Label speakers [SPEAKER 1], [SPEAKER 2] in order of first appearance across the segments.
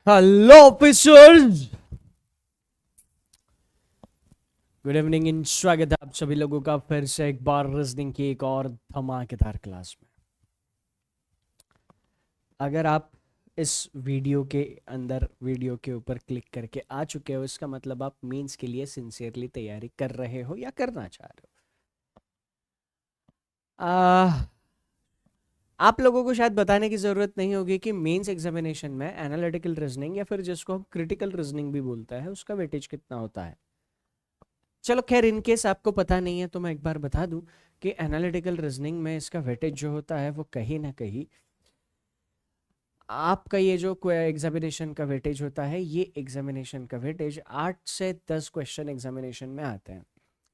[SPEAKER 1] Hello officers, good evening in स्वागत है आप सभी लोगों का फिर से एक बार रीजनिंग की एक और धमाकेदार क्लास में। अगर आप इस वीडियो के अंदर वीडियो के ऊपर क्लिक करके आ चुके हो, इसका मतलब आप मेंस के लिए सिंसियरली तैयारी कर रहे हो या करना चाह रहे हो। आप लोगों को शायद बताने की ज़रूरत नहीं होगी कि मेंस एग्जामिनेशन में एनालिटिकल रीजनिंग या फिर जिसको हम क्रिटिकल रीजनिंग भी बोलते हैं उसका वेटेज कितना होता है। चलो खैर, इन केस आपको पता नहीं है तो मैं एक बार बता दूं कि एनालिटिकल रीजनिंग में इसका वेटेज जो होता है वो कहीं ना कहीं आपका ये जो एग्जामिनेशन का वेटेज होता है, ये एग्जामिनेशन का वेटेज 8 से 10 क्वेश्चन एग्जामिनेशन में आते हैं।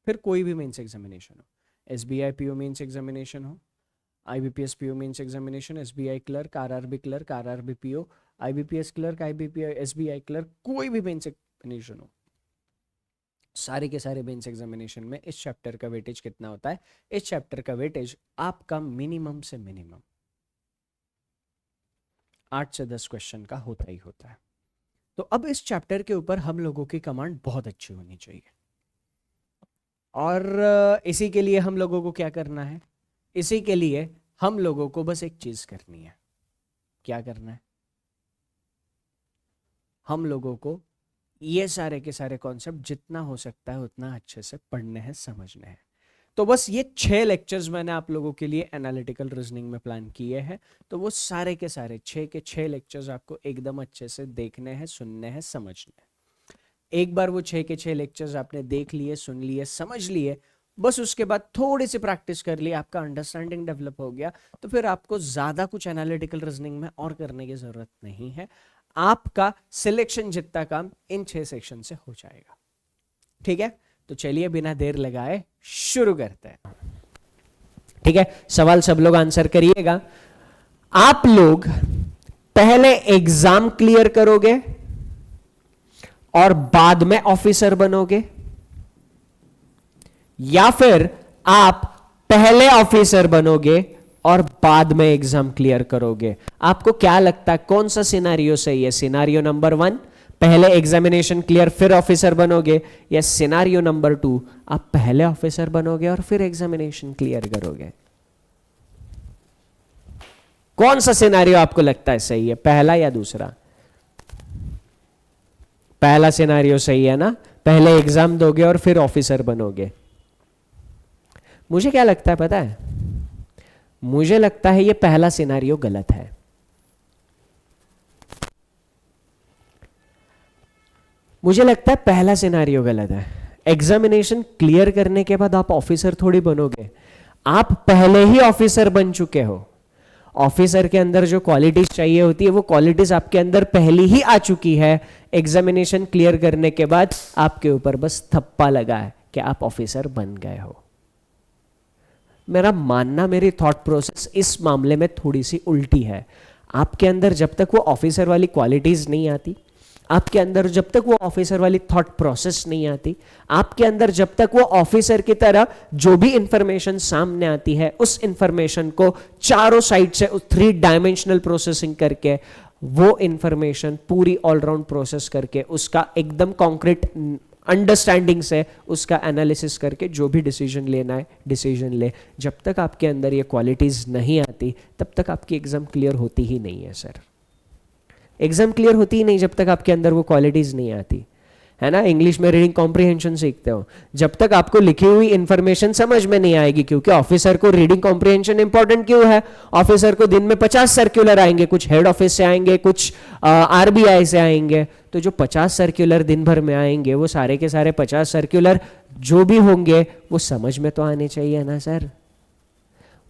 [SPEAKER 1] फिर कोई भी मेंस एग्जामिनेशन हो, SBI PO मेंस एग्जामिनेशन हो, IBPS PO mains examination, SBI clerk, RRB PO, IBPS clerk, IBPS SBI clerk, कोई भी मेंस एग्जामिनेशन हो, सारे के सारे मेंस एग्जामिनेशन में इस चैप्टर का वेटेज कितना होता है। इस चैप्टर का वेटेज आपका मिनिमम से मिनिमम 8 से 10 क्वेश्चन का होता ही होता है। तो अब इस चैप्टर के ऊपर हम लोगों की कमांड बहुत अच्छी होनी चाहिए, और इसी के लिए हम लोगों को क्या करना है, इसी के लिए हम लोगों को बस एक चीज करनी है। क्या करना है? हम लोगों को ये सारे के सारे कॉन्सेप्ट जितना हो सकता है उतना अच्छे से पढ़ने हैं, समझने हैं। तो बस ये 6 लेक्चर्स मैंने आप लोगों के लिए एनालिटिकल रीजनिंग में प्लान किए हैं। तो वो सारे के सारे 6 के 6 लेक्चर्स आपको एकदम अच्छे से देखने हैं, सुनने हैं, समझने हैं। एक बार वो 6 के 6 लेक्चर्स आपने देख लिए, सुन लिए, समझ लिए, बस उसके बाद थोड़ी सी प्रैक्टिस कर ली, आपका अंडरस्टैंडिंग डेवलप हो गया, तो फिर आपको ज्यादा कुछ एनालिटिकल रीजनिंग में और करने की जरूरत नहीं है। आपका सिलेक्शन जितना काम इन 6 सेक्शन से हो जाएगा। ठीक है, तो चलिए बिना देर लगाए शुरू करते हैं। ठीक है, सवाल सब लोग आंसर करिएगा। आप लोग पहले एग्जाम क्लियर करोगे और बाद में ऑफिसर बनोगे, या फिर आप पहले ऑफिसर बनोगे और बाद में एग्जाम क्लियर करोगे? आपको क्या लगता है कौन सा सिनारियो सही है? सिनारियो नंबर 1, पहले एग्जामिनेशन क्लियर फिर ऑफिसर बनोगे, या सिनारियो नंबर 2, आप पहले ऑफिसर बनोगे और फिर एग्जामिनेशन क्लियर करोगे? कौन सा सिनारियो आपको लगता है सही है, पहला या दूसरा? पहला सिनारियो सही है ना, पहले एग्जाम दोगे और फिर ऑफिसर बनोगे। मुझे क्या लगता है पता है? मुझे लगता है ये पहला सिनारियो गलत है। मुझे लगता है पहला सिनारियो गलत है। एग्जामिनेशन क्लियर करने के बाद आप ऑफिसर थोड़ी बनोगे, आप पहले ही ऑफिसर बन चुके हो। ऑफिसर के अंदर जो क्वालिटीज चाहिए होती है वो क्वालिटीज आपके अंदर पहले ही आ चुकी है। एग्जामिनेशन क्लियर करने के बाद आपके ऊपर बस थप्पा लगा है कि आप ऑफिसर बन गए हो। मेरा मानना, मेरी थॉट प्रोसेस इस मामले में थोड़ी सी उल्टी है। आपके अंदर जब तक वो ऑफिसर वाली क्वालिटीज नहीं आती, आपके अंदर जब तक वो ऑफिसर वाली थॉट प्रोसेस नहीं आती, आपके अंदर जब तक वो ऑफिसर की तरह जो भी इंफॉर्मेशन सामने आती है उस इंफॉर्मेशन को चारों साइड से 3 डायमेंशनल प्रोसेसिंग करके, वो इंफॉर्मेशन पूरी ऑलराउंड प्रोसेस करके, उसका एकदम कॉन्क्रीट अंडरस्टैंडिंग से उसका एनालिसिस करके जो भी डिसीजन लेना है डिसीजन ले। जब तक आपके अंदर ये क्वालिटीज नहीं आती तब तक आपकी एग्जाम क्लियर होती ही नहीं है सर। एग्जाम क्लियर होती ही नहीं जब तक आपके अंदर वो क्वालिटीज नहीं आती है ना। इंग्लिश में रीडिंग कॉम्प्रिहेंशन सीखते हो, जब तक आपको लिखी हुई इंफॉर्मेशन समझ में नहीं आएगी, क्योंकि ऑफिसर को रीडिंग कॉम्प्रिहेंशन इंपॉर्टेंट क्यों है? ऑफिसर को दिन में 50 सर्कुलर आएंगे, कुछ हेड ऑफिस से आएंगे, कुछ RBI से आएंगे। तो जो 50 सर्कुलर दिन भर में आएंगे वो सारे के सारे 50 सर्कुलर जो भी होंगे वो समझ में तो आने चाहिए ना सर।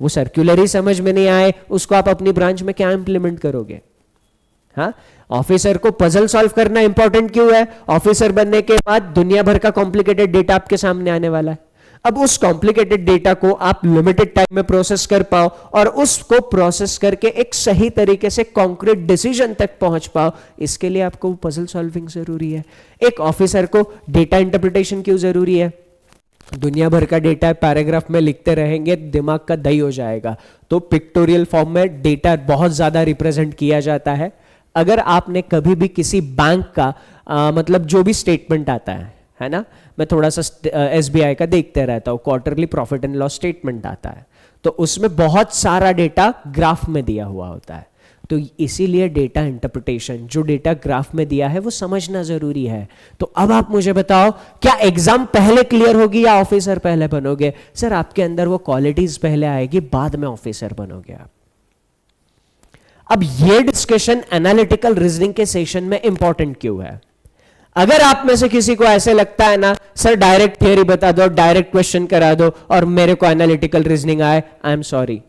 [SPEAKER 1] वो सर्कुलर ही समझ में नहीं आए, उसको आप अपनी ब्रांच में क्या इंप्लीमेंट करोगे? हाँ, ऑफिसर को पजल सॉल्व करना इंपॉर्टेंट क्यों है? ऑफिसर बनने के बाद दुनिया भर का कॉम्प्लिकेटेड डेटा आपके सामने आने वाला है। अब उस कॉम्प्लिकेटेड डेटा को आप लिमिटेड टाइम में प्रोसेस कर पाओ और उसको प्रोसेस करके एक सही तरीके से कॉन्क्रीट डिसीजन तक पहुंच पाओ, इसके लिए आपको पजल सॉल्विंग जरूरी है। एक ऑफिसर को डेटा इंटरप्रिटेशन क्यों जरूरी है? दुनिया भर का डेटा पैराग्राफ में लिखते रहेंगे, दिमाग का दही हो जाएगा। तो पिक्टोरियल फॉर्म में डेटा बहुत ज्यादा रिप्रेजेंट किया जाता है। अगर आपने कभी भी किसी बैंक का मतलब जो भी स्टेटमेंट आता है ना, मैं थोड़ा सा एसबीआई का देखते रहता हूँ, quarterly profit and loss statement आता है, तो उसमें बहुत सारा डेटा ग्राफ में दिया हुआ होता है। तो इसीलिए डेटा इंटरप्रिटेशन, जो डेटा ग्राफ में दिया है वो समझना जरूरी है। तो अब आप मुझे बताओ, क्या एग्जाम पहले क्लियर होगी या ऑफिसर पहले बनोगे? सर आपके अंदर वो क्वालिटीज पहले आएगी, बाद में ऑफिसर बनोगे आप। अब ये डिस्कशन एनालिटिकल रीजनिंग के सेशन में इंपॉर्टेंट क्यों है? अगर आप में से किसी को ऐसे लगता है ना, सर डायरेक्ट थियरी बता दो, डायरेक्ट क्वेश्चन करा दो और मेरे को एनालिटिकल रीजनिंग आए, आई एम सॉरी,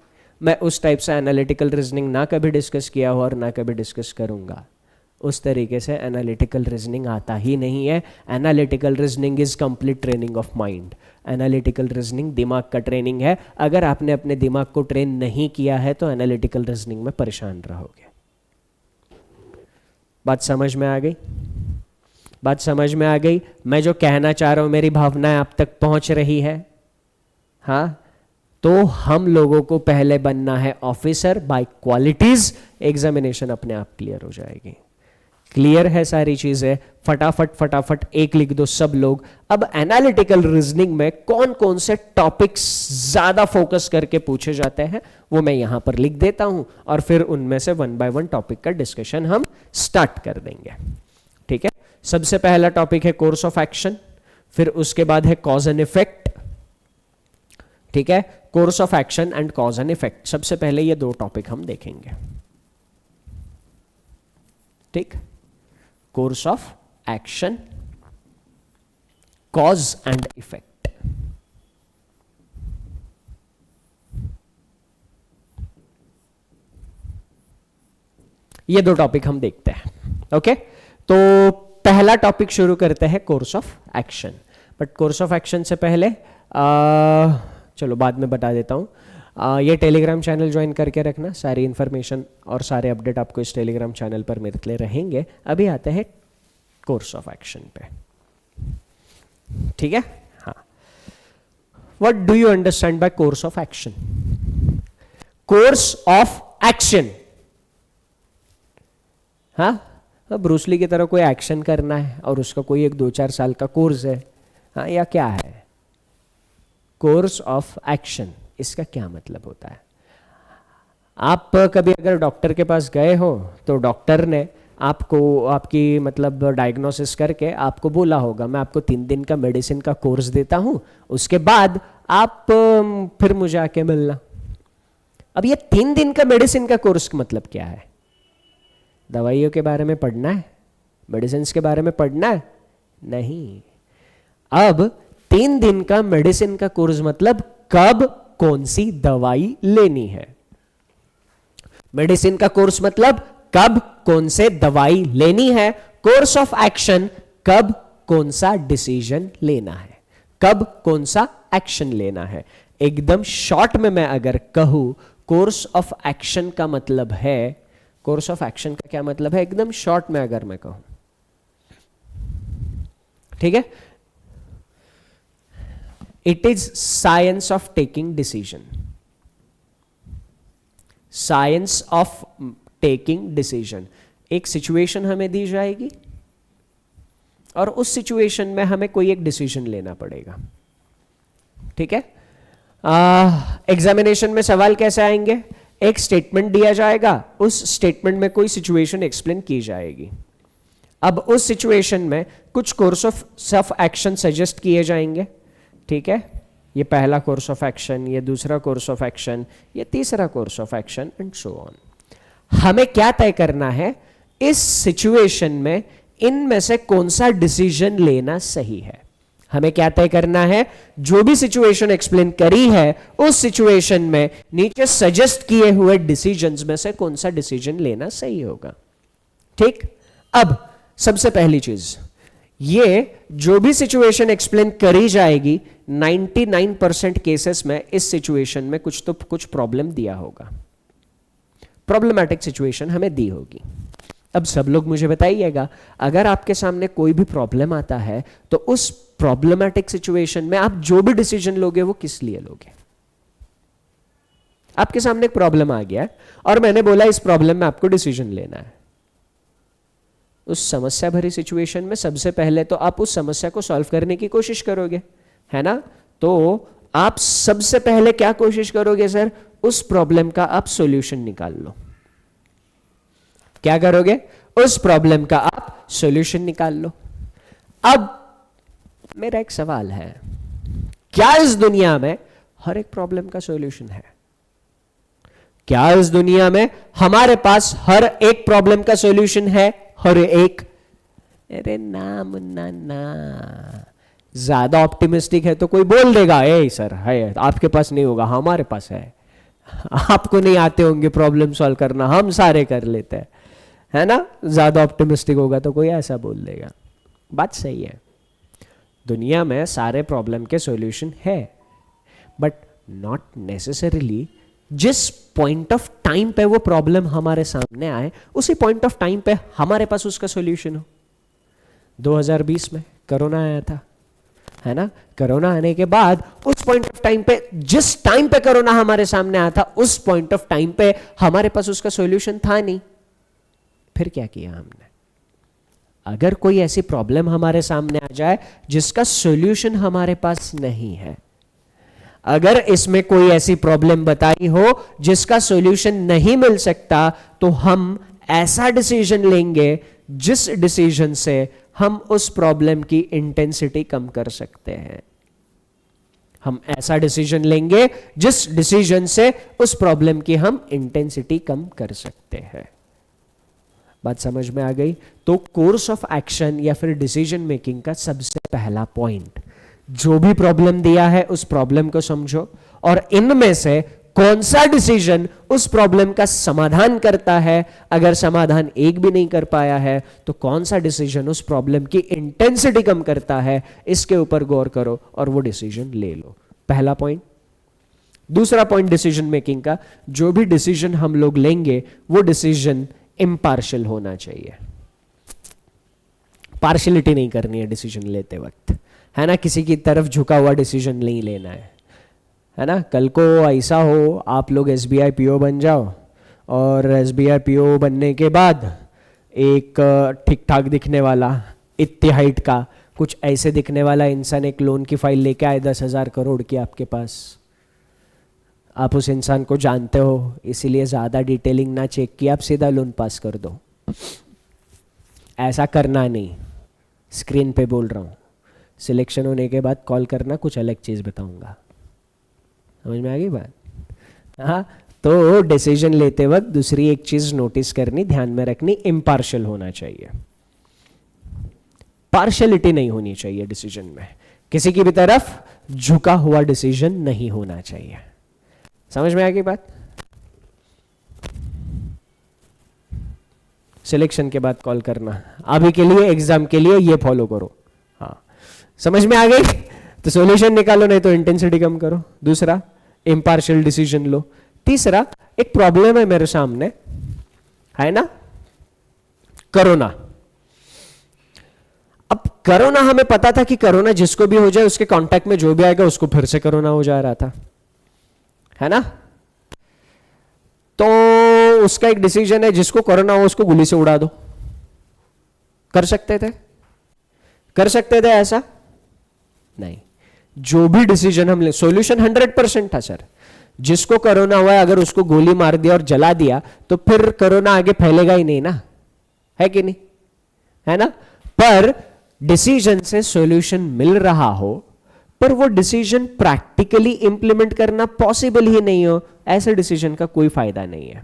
[SPEAKER 1] मैं उस टाइप से एनालिटिकल रीजनिंग ना कभी डिस्कस किया हो और ना कभी डिस्कस करूंगा। उस तरीके से एनालिटिकल रीजनिंग आता ही नहीं है। Analytical reasoning is complete training of mind. Analytical reasoning दिमाग का ट्रेनिंग है। अगर आपने अपने दिमाग को ट्रेन नहीं किया है तो एनालिटिकल रीजनिंग में परेशान रहोगे। बात समझ में आ गई? बात समझ में आ गई? मैं जो कहना चाह रहा हूं, मेरी भावनाएं आप तक पहुंच रही है? हाँ, तो हम लोगों को पहले बनना है ऑफिसर बाय क्वालिटीज, एग्जामिनेशन अपने आप क्लियर हो जाएगी। क्लियर है सारी चीजें? फटाफट फटाफट एक लिख दो सब लोग। अब एनालिटिकल रीजनिंग में कौन कौन से टॉपिक्स ज्यादा फोकस करके पूछे जाते हैं वो मैं यहां पर लिख देता हूं और फिर उनमें से वन बाय वन टॉपिक का डिस्कशन हम स्टार्ट कर देंगे। ठीक है, सबसे पहला टॉपिक है कोर्स ऑफ एक्शन, फिर उसके बाद है कॉज एंड इफेक्ट। ठीक है, course of action and cause and effect, सबसे पहले ये दो टॉपिक हम देखेंगे। ठीक, course of action, cause and effect. ये दो टॉपिक हम देखते हैं। ओके, तो पहला टॉपिक शुरू करते हैं course of action. But course of action से पहले चलो बाद में बता देता हूँ। ये टेलीग्राम चैनल ज्वाइन करके रखना, सारी इन्फॉर्मेशन और सारे अपडेट आपको इस टेलीग्राम चैनल पर मिलते रहेंगे। अभी आते हैं कोर्स ऑफ एक्शन पे। ठीक है, हाँ, what do you understand by course of action? Course of action, हाँ, ब्रूस ली की तरह कोई एक्शन करना है और उसका कोई एक 2-4 साल का कोर्स है, हाँ, या क्या है? कोर्स ऑफ एक्शन, इसका क्या मतलब होता है? आप कभी अगर डॉक्टर के पास गए हो तो डॉक्टर ने आपको आपकी मतलब डायग्नोसिस करके आपको बोला होगा मैं आपको 3 दिन का मेडिसिन का कोर्स देता हूं, उसके बाद आप फिर मुझे आके मिलना। अब ये 3 दिन का मेडिसिन का कोर्स का मतलब क्या है? दवाइयों के बारे में पढ़ना है? मेडिसिन के बारे में पढ़ना है? नहीं। अब 3 दिन का मेडिसिन का कोर्स मतलब कब कौन सी दवाई लेनी है। मेडिसिन का कोर्स मतलब कब कौन से दवाई लेनी है। कोर्स ऑफ एक्शन, कब कौन सा डिसीजन लेना है, कब कौन सा एक्शन लेना है। एकदम शॉर्ट में मैं अगर कहूं कोर्स ऑफ एक्शन का मतलब है, कोर्स ऑफ एक्शन का क्या मतलब है एकदम शॉर्ट में अगर मैं कहूं, ठीक है, it is science of taking decision. Science of taking decision. एक सिचुएशन हमें दी जाएगी और उस सिचुएशन में हमें कोई एक डिसीजन लेना पड़ेगा। ठीक है, एग्जामिनेशन में सवाल कैसे आएंगे? एक स्टेटमेंट दिया जाएगा, उस स्टेटमेंट में कोई सिचुएशन एक्सप्लेन की जाएगी। अब उस सिचुएशन में कुछ कोर्स ऑफ एक्शन सजेस्ट किए जाएंगे। ठीक है, ये पहला कोर्स ऑफ एक्शन, ये दूसरा कोर्स ऑफ एक्शन, ये तीसरा course of action and so on. हमें क्या तय करना है इस सिचुएशन में, इनमें से कौन सा डिसीजन लेना सही है। हमें क्या तय करना है? जो भी सिचुएशन एक्सप्लेन करी है उस सिचुएशन में नीचे सजेस्ट किए हुए डिसीजंस में से कौन सा डिसीजन लेना सही होगा। ठीक, अब सबसे पहली चीज, ये जो भी सिचुएशन एक्सप्लेन करी जाएगी 99% केसेस में इस सिचुएशन में कुछ प्रॉब्लम दिया होगा, प्रॉब्लमैटिक सिचुएशन हमें दी होगी। अब सब लोग मुझे बताइएगा, अगर आपके सामने कोई भी प्रॉब्लम आता है तो उस प्रॉब्लमैटिक सिचुएशन में आप जो भी डिसीजन लोगे वो किस लिए लोगे? आपके सामने एक प्रॉब्लम आ गया है और मैंने बोला इस प्रॉब्लम में आपको डिसीजन लेना है, उस समस्या भरी सिचुएशन में सबसे पहले तो आप उस समस्या को सॉल्व करने की कोशिश करोगे, है ना? तो आप सबसे पहले क्या कोशिश करोगे सर? उस प्रॉब्लम का आप सॉल्यूशन निकाल लो। क्या करोगे? उस प्रॉब्लम का आप सॉल्यूशन निकाल लो। अब मेरा एक सवाल है, क्या इस दुनिया में हर एक प्रॉब्लम का सॉल्यूशन है? क्या इस दुनिया में हमारे पास हर एक प्रॉब्लम का सॉल्यूशन है? हर एक? अरे ना मुन्ना ना, ज्यादा ऑप्टिमिस्टिक है तो कोई बोल देगा ए सर है, आपके पास नहीं होगा, हमारे पास है। आपको नहीं आते होंगे प्रॉब्लम सॉल्व करना, हम सारे कर लेते हैं, है ना? ज्यादा ऑप्टिमिस्टिक होगा तो कोई ऐसा बोल देगा। बात सही है, दुनिया में सारे प्रॉब्लम के सॉल्यूशन है, बट नॉट नेसेसरीली जिस पॉइंट ऑफ टाइम पे वो प्रॉब्लम हमारे सामने आए उसी पॉइंट ऑफ टाइम पे हमारे पास उसका सॉल्यूशन हो। 2020 में कोरोना आया था, है ना? कोरोना आने के बाद उस पॉइंट ऑफ टाइम पे, जिस टाइम पे कोरोना हमारे सामने आया था, उस पॉइंट ऑफ टाइम पे हमारे पास उसका सॉल्यूशन था नहीं। फिर क्या किया हमने? अगर कोई ऐसी प्रॉब्लम हमारे सामने आ जाए जिसका सॉल्यूशन हमारे पास नहीं है, अगर इसमें कोई ऐसी प्रॉब्लम बताई हो जिसका सॉल्यूशन नहीं मिल सकता, तो हम ऐसा डिसीजन लेंगे जिस डिसीजन से हम उस प्रॉब्लम की इंटेंसिटी कम कर सकते हैं। हम ऐसा डिसीजन लेंगे जिस डिसीजन से उस प्रॉब्लम की हम इंटेंसिटी कम कर सकते हैं। बात समझ में आ गई? तो कोर्स ऑफ एक्शन या फिर डिसीजन मेकिंग का सबसे पहला पॉइंट, जो भी प्रॉब्लम दिया है उस प्रॉब्लम को समझो और इनमें से कौन सा डिसीजन उस प्रॉब्लम का समाधान करता है। अगर समाधान एक भी नहीं कर पाया है तो कौन सा डिसीजन उस प्रॉब्लम की इंटेंसिटी कम करता है, इसके ऊपर गौर करो और वो डिसीजन ले लो। पहला पॉइंट। दूसरा पॉइंट डिसीजन मेकिंग का, जो भी डिसीजन हम लोग लेंगे वो डिसीजन इम्पार्शियल होना चाहिए। पार्शियलिटी नहीं करनी है डिसीजन लेते वक्त, है ना? किसी की तरफ झुका हुआ डिसीजन नहीं लेना है ना? कल को ऐसा हो आप लोग SBI PO बन जाओ और SBI PO बनने के बाद एक ठीक ठाक दिखने वाला, इतनी हाइट का, कुछ ऐसे दिखने वाला इंसान एक लोन की फाइल लेके आए 10,000 करोड़ की आपके पास। आप उस इंसान को जानते हो, इसीलिए ज़्यादा डिटेलिंग ना चेक किया, आप सीधा लोन पास कर दो। ऐसा करना नहीं, स्क्रीन पे बोल रहा हूँ। सिलेक्शन होने के बाद कॉल करना, कुछ अलग चीज़ बताऊंगा। समझ में आ गई बात? हाँ, तो डिसीजन लेते वक्त दूसरी एक चीज़ नोटिस करनी, ध्यान में रखनी, इम्पार्शियल होना चाहिए। पार्शियलिटी नहीं होनी चाहिए डिसीजन में, किसी की भी तरफ झुका हुआ डिसीजन नहीं होना चाहिए। समझ में आ गई बात? सिलेक्शन के बाद कॉल करना, अभी के लिए एग्जाम के लिए ये फॉलो करो। हाँ, समझ में आ गई? तो सॉल्यूशन निकालो, नहीं तो इंटेंसिटी कम करो। दूसरा, इम्पार्शियल डिसीजन लो। तीसरा, एक प्रॉब्लम है मेरे सामने, है ना? कोरोना। अब कोरोना, हमें पता था कि कोरोना जिसको भी हो जाए उसके कांटेक्ट में जो भी आएगा उसको फिर से कोरोना हो जा रहा था, है ना? तो उसका एक डिसीजन है, जिसको कोरोना हो उसको गोली से उड़ा दो। कर सकते थे? कर सकते थे ऐसा? नहीं। जो भी डिसीजन हम ले, सॉल्यूशन 100% था सर। जिसको कोरोना हुआ है अगर उसको गोली मार दिया और जला दिया तो फिर कोरोना आगे फैलेगा ही नहीं ना, है कि नहीं? है ना? पर डिसीजन से सॉल्यूशन मिल रहा हो पर वो डिसीजन प्रैक्टिकली इंप्लीमेंट करना पॉसिबल ही नहीं हो, ऐसे डिसीजन का कोई फायदा नहीं है।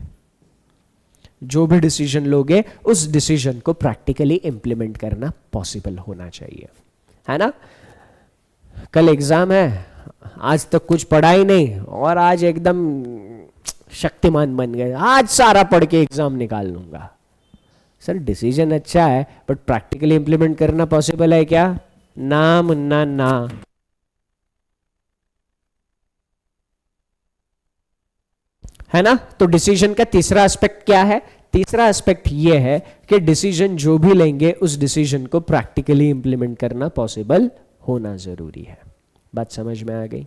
[SPEAKER 1] जो भी डिसीजन लोगे उस डिसीजन को प्रैक्टिकली इंप्लीमेंट करना पॉसिबल होना चाहिए, है ना? कल एग्जाम है, आज तक कुछ पढ़ा ही नहीं और आज एकदम शक्तिमान बन गए, आज सारा पढ़ के एग्जाम निकाल लूंगा। सर डिसीजन अच्छा है बट प्रैक्टिकली इंप्लीमेंट करना पॉसिबल है क्या? ना मुन्ना ना। है ना? तो डिसीजन का तीसरा एस्पेक्ट क्या है? तीसरा एस्पेक्ट ये है कि डिसीजन जो भी लेंगे उस डिसीजन को प्रैक्टिकली इंप्लीमेंट करना पॉसिबल होना जरूरी है। बात समझ में आ गई?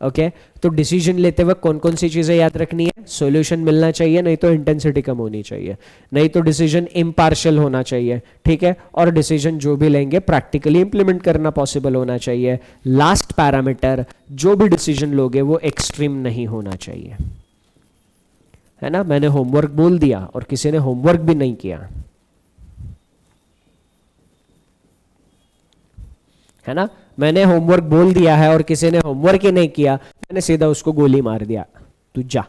[SPEAKER 1] ओके तो डिसीजन लेते वक्त कौन कौन सी चीजें याद रखनी है? सॉल्यूशन मिलना चाहिए, नहीं तो इंटेंसिटी कम होनी चाहिए, नहीं तो डिसीजन इम्पार्शियल होना चाहिए, ठीक है, और डिसीजन जो भी लेंगे प्रैक्टिकली इंप्लीमेंट करना पॉसिबल होना चाहिए। लास्ट पैरामीटर, जो भी डिसीजन लोगे वो एक्सट्रीम नहीं होना चाहिए, है ना। मैंने होमवर्क बोल दिया और किसी ने होमवर्क भी नहीं किया, है ना, मैंने होमवर्क बोल दिया है और किसी ने होमवर्क ही नहीं किया, मैंने सीधा उसको गोली मार दिया, तू जा,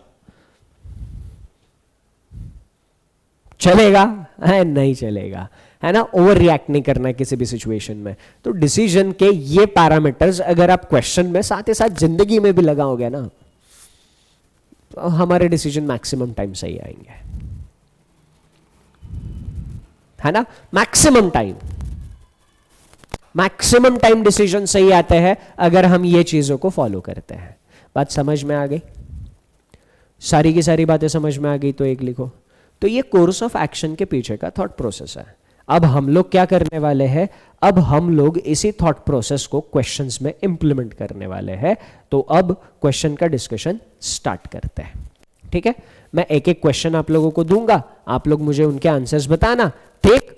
[SPEAKER 1] चलेगा? है नहीं चलेगा, है ना। ओवर रिएक्ट नहीं करना है किसी भी सिचुएशन में। तो डिसीजन के ये पैरामीटर्स अगर आप क्वेश्चन में साथ ही साथ जिंदगी में भी लगाओगे ना, तो हमारे डिसीजन मैक्सिमम टाइम सही आएंगे, है ना। मैक्सिमम टाइम डिसीजन सही आते हैं अगर हम ये चीजों को फॉलो करते हैं। बात समझ में आ गई? सारी की सारी बातें समझ में आ गई तो एक लिखो। तो ये कोर्स ऑफ एक्शन के पीछे का थॉट प्रोसेस है। अब हम लोग क्या करने वाले हैं? अब हम लोग इसी थॉट प्रोसेस को क्वेश्चंस में इंप्लीमेंट करने वाले हैं। तो अब क्वेश्चन का डिस्कशन स्टार्ट करते हैं, ठीक है। मैं एक एक क्वेश्चन आप लोगों को दूंगा, आप लोग मुझे उनके आंसर्स बताना, ठीक।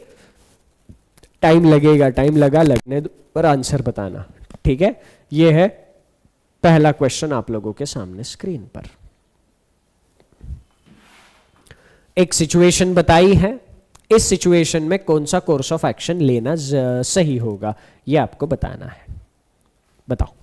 [SPEAKER 1] टाइम लगेगा, टाइम लगने पर आंसर बताना, ठीक है। ये है पहला क्वेश्चन आप लोगों के सामने स्क्रीन पर। एक सिचुएशन बताई है, इस सिचुएशन में कौन सा कोर्स ऑफ एक्शन लेना सही होगा ये आपको बताना है। बताओ।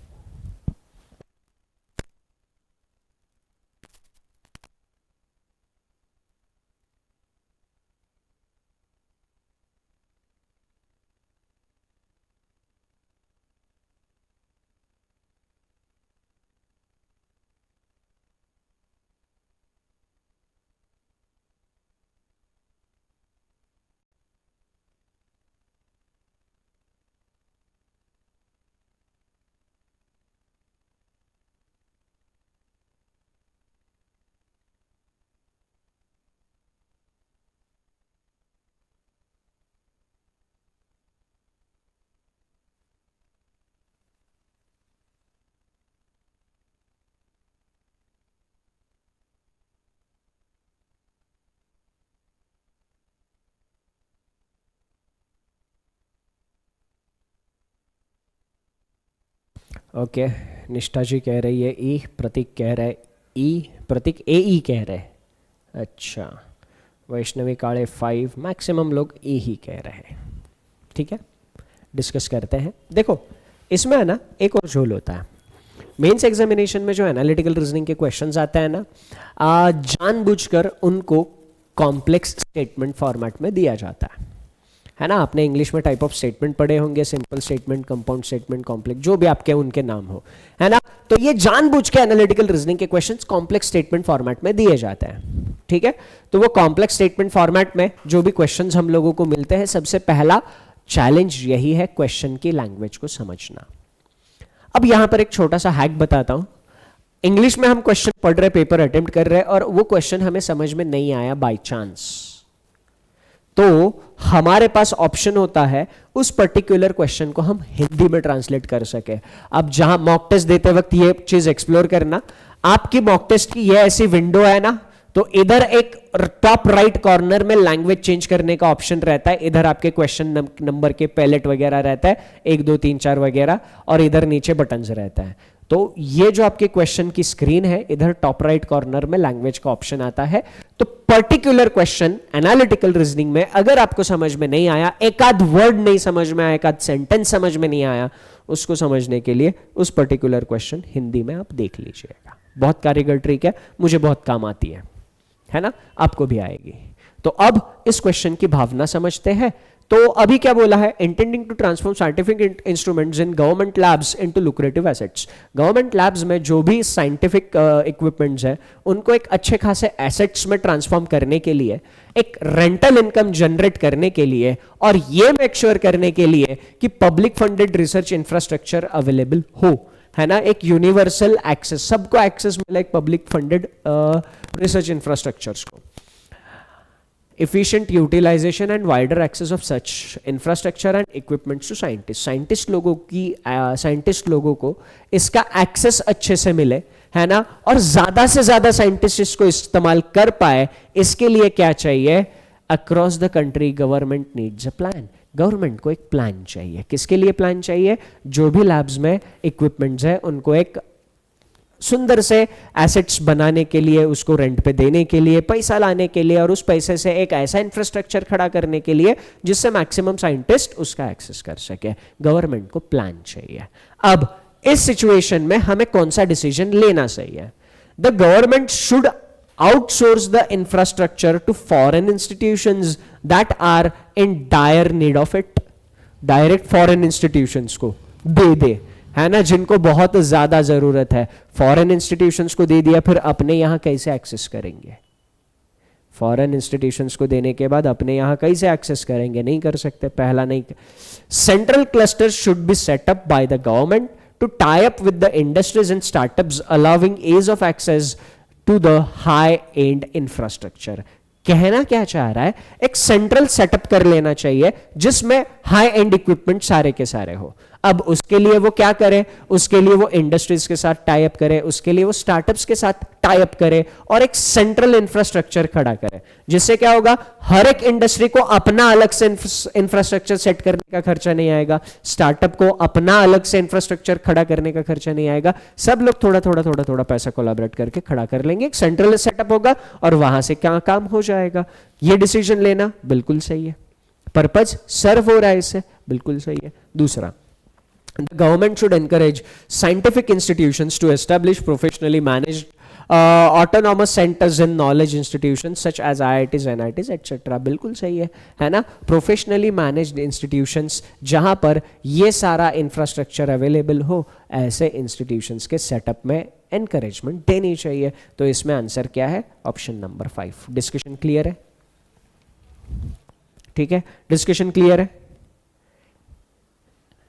[SPEAKER 1] ओके, निष्ठा जी कह रही है ई, प्रतीक कह रहा है ई, प्रतीक ए ई कह रहे हैं। अच्छा, वैष्णवी काले 5, मैक्सिमम लोग ए ही कह रहे हैं, ठीक है। डिस्कस करते हैं। देखो इसमें है ना एक और झोल होता है मेंस एग्जामिनेशन में, जो एनालिटिकल रीजनिंग के क्वेश्चंस आते हैं ना, जानबूझकर उनको कॉम्प्लेक्स स्टेटमेंट फॉर्मेट में दिया जाता है ना। आपने इंग्लिश में टाइप ऑफ स्टेटमेंट पढ़े होंगे, simple statement, compound statement, complex, जो भी आपके उनके नाम हो, है ना। तो ये जानबूझ के एनालिटिकल रीजनिंग के क्वेश्चंस कॉम्प्लेक्स स्टेटमेंट फॉर्मेट में दिए जाते हैं, ठीक है। तो वो कॉम्प्लेक्स स्टेटमेंट फॉर्मेट में जो भी क्वेश्चंस हम लोगों को मिलते हैं, सबसे पहला चैलेंज यही है क्वेश्चन की लैंग्वेज को समझना। अब यहां पर एक छोटा सा हैक बताता हूं। इंग्लिश में हम क्वेश्चन पढ़ रहे, पेपर अटेम्प्ट कर रहे हैं, और वो क्वेश्चन हमें समझ में नहीं आया बाय चांस, तो हमारे पास ऑप्शन होता है उस पर्टिकुलर क्वेश्चन को हम हिंदी में ट्रांसलेट कर सके। अब जहां मॉक टेस्ट देते वक्त ये चीज एक्सप्लोर करना, आपकी मॉक टेस्ट की ये ऐसी विंडो है ना, तो इधर एक टॉप राइट कॉर्नर में लैंग्वेज चेंज करने का ऑप्शन रहता है, इधर आपके क्वेश्चन नंबर के पैलेट वगैरह रहता है, 1 2 3 4 वगैरह, और इधर नीचे बटन्स रहता है। तो ये जो आपके क्वेश्चन की स्क्रीन है, इधर टॉप राइट कॉर्नर में लैंग्वेज का ऑप्शन आता है। तो पर्टिकुलर क्वेश्चन एनालिटिकल रीजनिंग में अगर आपको समझ में नहीं आया, एक आध वर्ड नहीं समझ में आया, एक आध सेंटेंस समझ में नहीं आया, उसको समझने के लिए उस पर्टिकुलर क्वेश्चन हिंदी में आप देख लीजिएगा। बहुत कारीगर ट्रिक है, मुझे बहुत काम आती है ना, आपको भी आएगी। तो अब इस क्वेश्चन की भावना समझते हैं। तो अभी क्या बोला है? Intending to transform scientific instruments in government labs into lucrative assets. Government labs में जो भी साइंटिफिक इक्विपमेंट्स है, उनको एक अच्छे खासे एसेट्स में ट्रांसफॉर्म करने के लिए, एक रेंटल इनकम जनरेट करने के लिए, और ये मेक श्योर करने के लिए कि public funded research infrastructure available हो, है ना, एक यूनिवर्सल एक्सेस, सबको एक्सेस मिले एक पब्लिक फंडेड रिसर्च इंफ्रास्ट्रक्चर्स को। efficient utilization and wider access of such infrastructure and equipments to scientists. Scientist लोगों को इसका एक्सेस अच्छे से मिले, है ना, और ज्यादा से ज्यादा साइंटिस्ट इसको इस्तेमाल कर पाए, इसके लिए क्या चाहिए? Across the country government needs a plan. Government को एक प्लान चाहिए. किसके लिए प्लान चाहिए? जो भी लैब्स में इक्विपमेंट्स है उनको एक सुंदर से एसेट्स बनाने के लिए, उसको रेंट पे देने के लिए, पैसा लाने के लिए, और उस पैसे से एक ऐसा इंफ्रास्ट्रक्चर खड़ा करने के लिए जिससे मैक्सिमम साइंटिस्ट उसका एक्सेस कर सके. गवर्नमेंट को प्लान चाहिए. अब इस सिचुएशन में हमें कौन सा डिसीजन लेना चाहिए? The government should outsource the infrastructure to foreign institutions that are in dire need of it. Direct foreign institutions को दे दे, है ना, जिनको बहुत ज्यादा जरूरत है. फॉरेन इंस्टीट्यूशंस को दे दिया, फिर अपने यहां कैसे एक्सेस करेंगे? फॉरेन इंस्टीट्यूशंस को देने के बाद अपने यहां कैसे एक्सेस करेंगे? नहीं कर सकते. पहला नहीं. Central cluster should be set up by the government to tie up with the industries and startups allowing ease of access to the high end infrastructure. कहना क्या चाह रहा है? एक सेंट्रल सेटअप कर लेना चाहिए जिसमें हाई एंड इक्विपमेंट सारे के सारे हो. अब उसके लिए वो क्या करे? उसके लिए वो इंडस्ट्रीज के साथ टाई अप करे, उसके लिए वो स्टार्टअप्स के साथ टाई अप करे और एक सेंट्रल इंफ्रास्ट्रक्चर खड़ा करे. जिससे क्या होगा? हर एक इंडस्ट्री को अपना अलग से इंफ्रास्ट्रक्चर सेट करने का खर्चा नहीं आएगा, स्टार्टअप को अपना अलग से इंफ्रास्ट्रक्चर खड़ा करने का खर्चा नहीं आएगा. सब लोग थोड़ा थोड़ा थोड़ा थोड़ा पैसा कोलैबोरेट करके खड़ा कर लेंगे, एक सेंट्रल सेटअप होगा और वहां से क्या काम हो जाएगा. ये डिसीजन लेना बिल्कुल सही है. पर्पज सर्व हो रहा है इससे, बिल्कुल सही है. दूसरा, the government should encourage scientific institutions to establish professionally managed autonomous centers and knowledge institutions such as IITs, NITs, etc. बिल्कुल सही है ना. प्रोफेशनली मैनेज्ड इंस्टीट्यूशंस जहां पर ये सारा इंफ्रास्ट्रक्चर अवेलेबल हो, ऐसे इंस्टीट्यूशंस के सेटअप में एनकरेजमेंट देनी चाहिए. तो इसमें आंसर क्या है? Option number 5. डिस्कशन क्लियर है? ठीक है, डिस्कशन क्लियर है?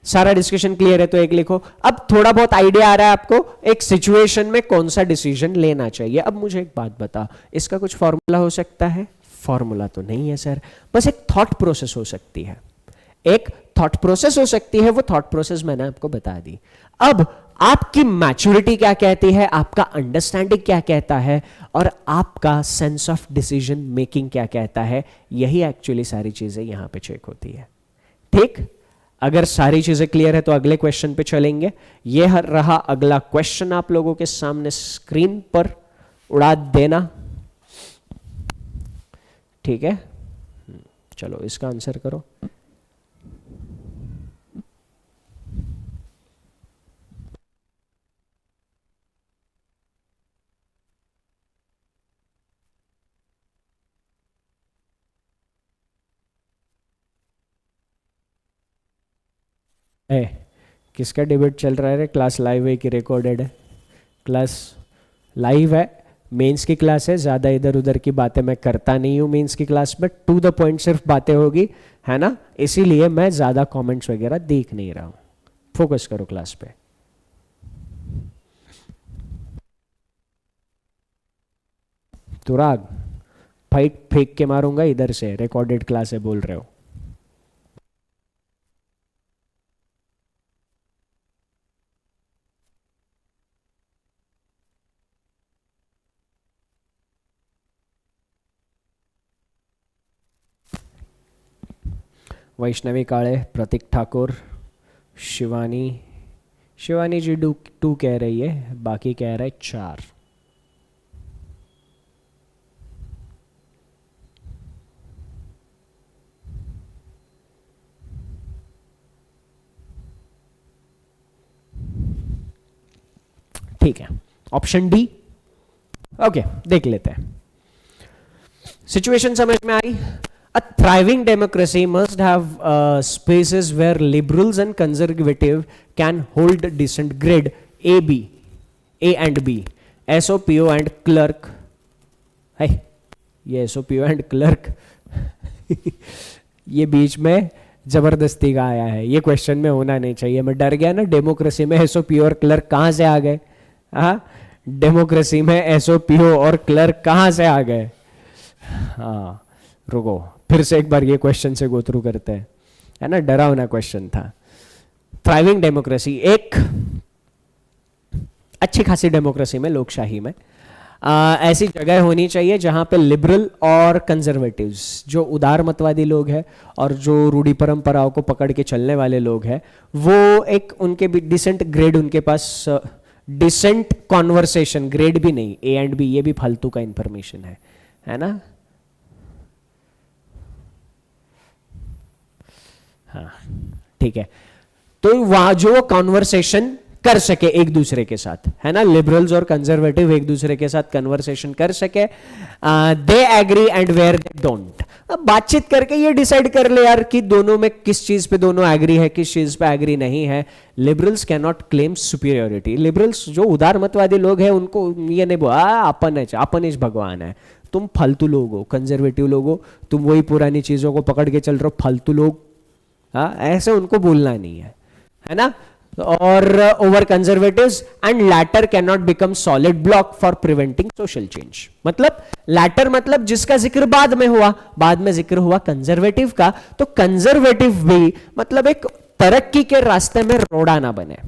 [SPEAKER 1] सारा डिस्कशन क्लियर है तो एक लिखो. अब थोड़ा बहुत आइडिया आ रहा है आपको एक सिचुएशन में कौन सा डिसीजन लेना चाहिए. अब मुझे एक बात बता, इसका कुछ फॉर्मूला हो सकता है? फॉर्मूला तो नहीं है सर, बस एक थॉट प्रोसेस हो सकती है. एक थॉट प्रोसेस हो सकती है, वो थॉट प्रोसेस मैंने आपको बता दी. अब आपकी मैच्योरिटी क्या कहती है, आपका अंडरस्टैंडिंग क्या कहता है, और आपका सेंस ऑफ डिसीजन मेकिंग क्या कहता है, यही एक्चुअली सारी चीजें यहां पे चेक होती है. ठीक, अगर सारी चीजें क्लियर है तो अगले क्वेश्चन पे चलेंगे. यह रहा अगला क्वेश्चन, आप लोगों के सामने स्क्रीन पर उड़ा देना. ठीक है, चलो इसका आंसर करो. किसका डिबेट चल रहा है रे? क्लास लाइव है कि रिकॉर्डेड है? क्लास लाइव है, मेंस की क्लास है. ज़्यादा इधर उधर की बातें मैं करता नहीं हूँ मेंस की क्लास में, टू द पॉइंट सिर्फ बातें होगी, है ना. इसीलिए मैं ज़्यादा कमेंट्स वगैरह देख नहीं रहा हूँ. फोकस करो क्लास पे. तुराग फाइट फेंक के मारूंगा इधर से, रिकॉर्डेड क्लास है बोल रहे हो. वैष्णवी काले, प्रतीक ठाकुर, शिवानी जी 2 कह रही है, बाकी कह रहे 4. ठीक है, ऑप्शन डी. ओके, देख लेते हैं. सिचुएशन समझ में आई. A thriving democracy must have spaces where liberals and conservative can hold decent grade A and B, SOPO and clerk. है ये SOPO and clerk ये बीच में जबरदस्ती का आया है, ये क्वेश्चन में होना नहीं चाहिए. मैं डर गया ना, डेमोक्रेसी में SOPO और क्लर्क कहाँ से आ गए? हाँ, डेमोक्रेसी में SOPO और क्लर्क कहाँ से आ गए? हाँ, रुको, फिर से एक बार ये क्वेश्चन से गो थ्रू करते हैं, है ना, डरावना क्वेश्चन था। थ्राइविंग डेमोक्रेसी, एक अच्छी खासी डेमोक्रेसी में, लोकशाही में ऐसी जगह होनी चाहिए जहां पे लिबरल और कंजर्वेटिव्स, जो उदारमतवादी लोग हैं और जो रूढ़ी परंपराओं को पकड़ के चलने वाले लोग हैं, वो एक उनके भी डिसेंट ग्रेड, उनके पास डिसेंट कॉन्वर्सेशन, ग्रेड भी नहीं, ए एंड बी, ये भी फालतू का इंफॉर्मेशन है ना। हाँ ठीक है, तो वहां जो कॉन्वर्सेशन कर सके एक दूसरे के साथ, है ना, लिबरल्स और कंजर्वेटिव एक दूसरे के साथ कन्वर्सेशन कर सके, they agree and where they don't. अब बातचीत करके ये डिसाइड कर ले यार कि दोनों में किस चीज पे दोनों एग्री है, किस चीज पे एग्री नहीं है। Liberals can not claim superiority. Liberals जो उदारमतवादी लोग हैं उनको ये नहीं बोला अपन इस भगवान है, तुम फालतू लोग हो, कंजर्वेटिव लोग हो, तुम वही पुरानी चीजों को पकड़ के चल रहे हो, फालतू लोग, हाँ ऐसे उनको बोलना नहीं है ना। और over conservatives and latter can not become solid block for preventing social change. मतलब लैटर मतलब जिसका जिक्र बाद में हुआ, बाद में जिक्र हुआ कंजर्वेटिव का, तो कंजर्वेटिव भी मतलब एक तरक्की के रास्ते में रोड़ा ना बने,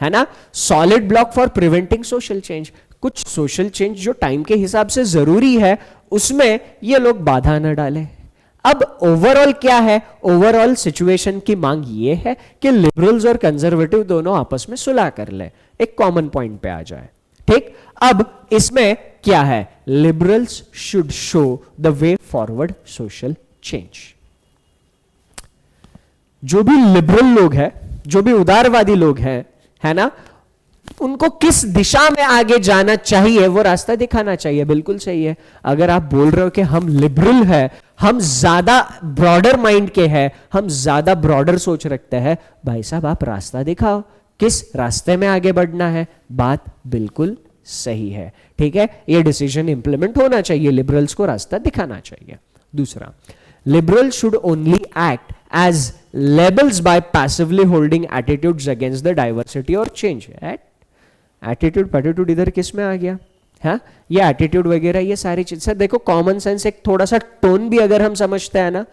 [SPEAKER 1] है ना। Solid block for preventing social change, कुछ सोशल चेंज जो टाइम के हिसाब से जरूरी है उसमें ये लोग बाधा न डालें। अब ओवरऑल क्या है, ओवरऑल सिचुएशन की मांग ये है कि लिबरल्स और कंजर्वेटिव दोनों आपस में सुलह कर ले, एक कॉमन पॉइंट पे आ जाए, ठीक। अब इसमें क्या है, liberals should show the way forward social change. जो भी लिबरल लोग हैं, जो भी उदारवादी लोग हैं, है ना, उनको किस दिशा में आगे जाना चाहिए वो रास्ता दिखाना चाहिए। बिल्कुल सही है। अगर आप बोल रहे हो कि हम लिबरल है, हम ज्यादा ब्रॉडर माइंड के हैं, हम ज्यादा ब्रॉडर सोच रखते हैं, भाई साहब आप रास्ता दिखाओ, किस रास्ते में आगे बढ़ना है। बात बिल्कुल सही है, ठीक है। ये डिसीजन इंप्लीमेंट होना चाहिए, लिबरल्स को रास्ता दिखाना चाहिए। दूसरा, liberals should only act as labels by passively holding attitudes against the diversity or change। Attitude पैटीट्यूड इधर किस में आ गया, हाँ ये एटीट्यूड वगैरह ये सारी चीज। सर देखो कॉमन सेंस, एक थोड़ा सा टोन भी अगर हम समझते हैं ना,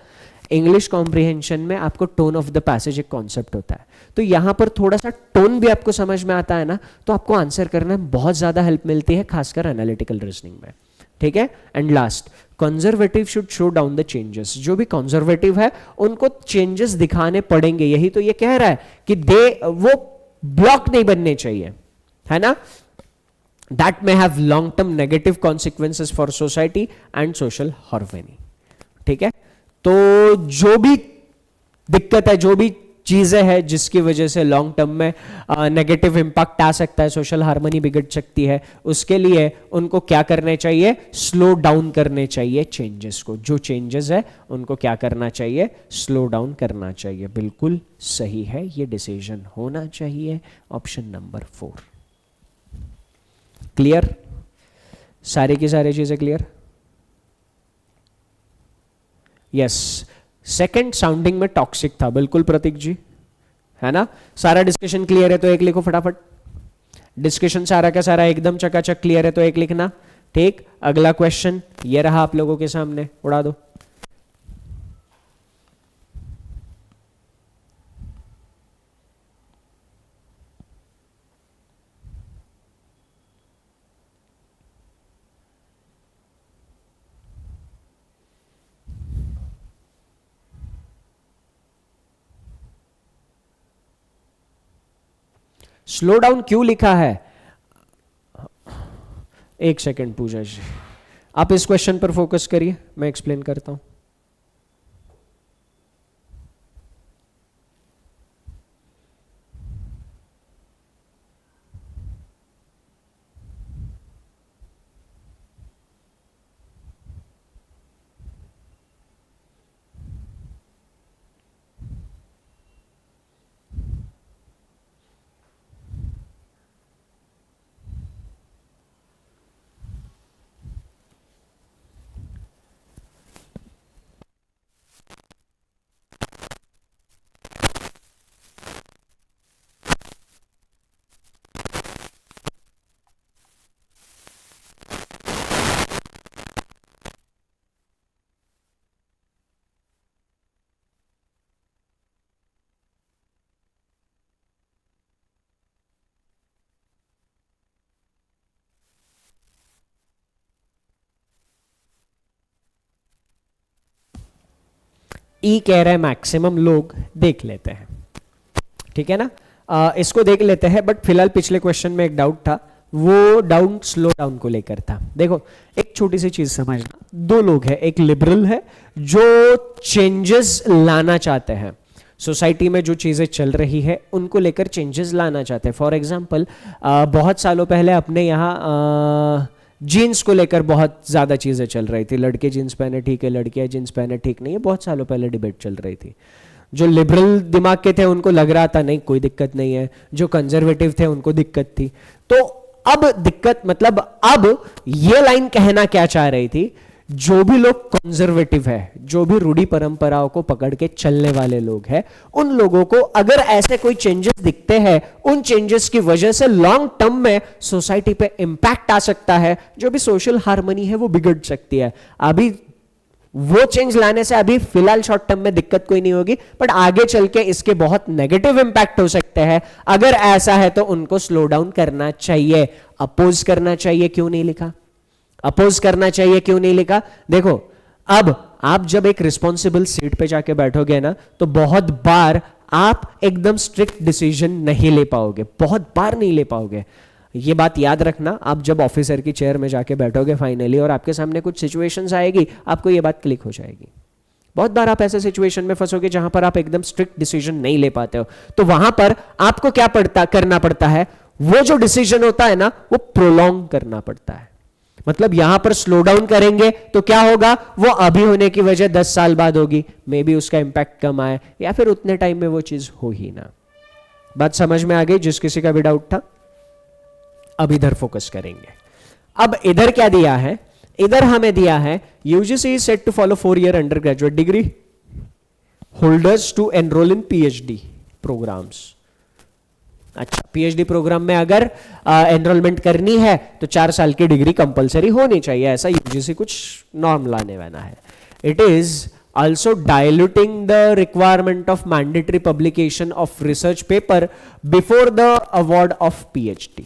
[SPEAKER 1] इंग्लिश कॉम्प्रिहेंशन में आपको टोन ऑफ द पैसेज एक कॉन्सेप्ट होता है, तो यहां पर थोड़ा सा टोन भी आपको समझ में आता है ना, तो आपको आंसर करने में बहुत ज्यादा हेल्प मिलती है, खासकर एनालिटिकल रीजनिंग में, ठीक है। And last, conservative should show down the changes. जो भी कंजर्वेटिव है उनको चेंजेस दिखाने पड़ेंगे, यही तो ये कह रहा है कि वो ब्लॉक नहीं बनने चाहिए, है ना। That may have long term negative consequences for society and social harmony, ठीक है। तो जो भी दिक्कत है, जो भी चीजें हैं जिसकी वजह से लॉन्ग टर्म में नेगेटिव इंपैक्ट आ सकता है, सोशल हार्मनी बिगड़ सकती है, उसके लिए उनको क्या करने चाहिए, स्लो डाउन करने चाहिए चेंजेस को। जो चेंजेस है उनको क्या करना चाहिए, स्लो डाउन करना चाहिए। बिल्कुल सही है, ये डिसीजन होना चाहिए ऑप्शन नंबर 4। क्लियर, सारी की सारी चीजें क्लियर, यस। सेकंड साउंडिंग में टॉक्सिक था, बिल्कुल प्रतीक जी, है ना। सारा डिस्कशन क्लियर है तो एक लिखो फटाफट। डिस्कशन सारा का सारा एकदम चकाचक क्लियर है तो एक लिखना, ठीक। अगला क्वेश्चन ये रहा आप लोगों के सामने, उड़ा दो। स्लो डाउन क्यों लिखा है, एक सेकंड पूजा जी, आप इस क्वेश्चन पर फोकस करिए, मैं एक्सप्लेन करता हूं। ई कह रहे हैं मैक्सिमम लोग देख लेते हैं, ठीक है ना। इसको देख लेते हैं, बट फिलहाल पिछले क्वेश्चन में एक डाउट था, वो डाउन स्लो डाउन को लेकर था। देखो एक छोटी सी चीज समझना, दो लोग हैं, एक लिबरल है जो चेंजेस लाना चाहते हैं, सोसाइटी में जो चीजें चल रही है उनको लेकर चेंजेस लाना चाहते हैं। फॉर एग्जांपल बहुत सालों पहले अपने यहाँ जीन्स को लेकर बहुत ज़्यादा चीज़ें चल रही थी, लड़के जीन्स पहने ठीक है, लड़कियां जीन्स पहने ठीक नहीं है, बहुत सालों पहले डिबेट चल रही थी। जो लिबरल दिमाग के थे उनको लग रहा था नहीं कोई दिक्कत नहीं है, जो कंजर्वेटिव थे उनको दिक्कत थी। तो अब दिक्कत मतलब अब ये लाइन कहना क्या चाह रही थी, जो भी लोग कंजर्वेटिव है, जो भी रूढ़ी परंपराओं को पकड़ के चलने वाले लोग हैं, उन लोगों को अगर ऐसे कोई चेंजेस दिखते हैं, उन चेंजेस की वजह से लॉन्ग टर्म में सोसाइटी पे इंपैक्ट आ सकता है, जो भी सोशल हार्मनी है वो बिगड़ सकती है। अभी वो चेंज लाने से अभी फिलहाल शॉर्ट टर्म में दिक्कत कोई नहीं होगी, बट आगे चल के इसके बहुत नेगेटिव इंपैक्ट हो सकते हैं। अगर ऐसा है तो उनको स्लो डाउन करना चाहिए, अपोज करना चाहिए। क्यों नहीं लिखा अपोज करना चाहिए, क्यों नहीं लिखा? देखो अब आप जब एक रिस्पॉन्सिबल सीट पे जाके बैठोगे ना, तो बहुत बार आप एकदम स्ट्रिक्ट डिसीजन नहीं ले पाओगे, बहुत बार नहीं ले पाओगे। ये बात याद रखना, आप जब ऑफिसर की चेयर में जाके बैठोगे फाइनली और आपके सामने कुछ सिचुएशंस आएगी, आपको ये बात क्लिक हो जाएगी। बहुत बार आप ऐसे सिचुएशन में फंसोगे जहां पर आप एकदम स्ट्रिक्ट डिसीजन नहीं ले पाते हो, तो वहां पर आपको क्या करना पड़ता है, वो जो डिसीजन होता है ना वो प्रोलॉन्ग करना पड़ता है। मतलब यहां पर स्लो डाउन करेंगे तो क्या होगा, वो अभी होने की वजह 10 साल बाद होगी, मे बी उसका इंपैक्ट कम आए या फिर उतने टाइम में वो चीज हो ही ना। बात समझ में आ गई? जिस किसी का भी डाउट था, अब इधर फोकस करेंगे। अब इधर क्या दिया है, इधर हमें दिया है UGC is set to follow 4 year under graduate degree holders to enrol in PhD programmes. अच्छा, पीएचडी प्रोग्राम में अगर एनरोलमेंट करनी है तो 4 साल की डिग्री कंपलसरी होनी चाहिए, ऐसा यूजीसी कुछ नॉर्म लाने वाला है। It is also diluting the requirement of mandatory publication of research paper before the award of PhD।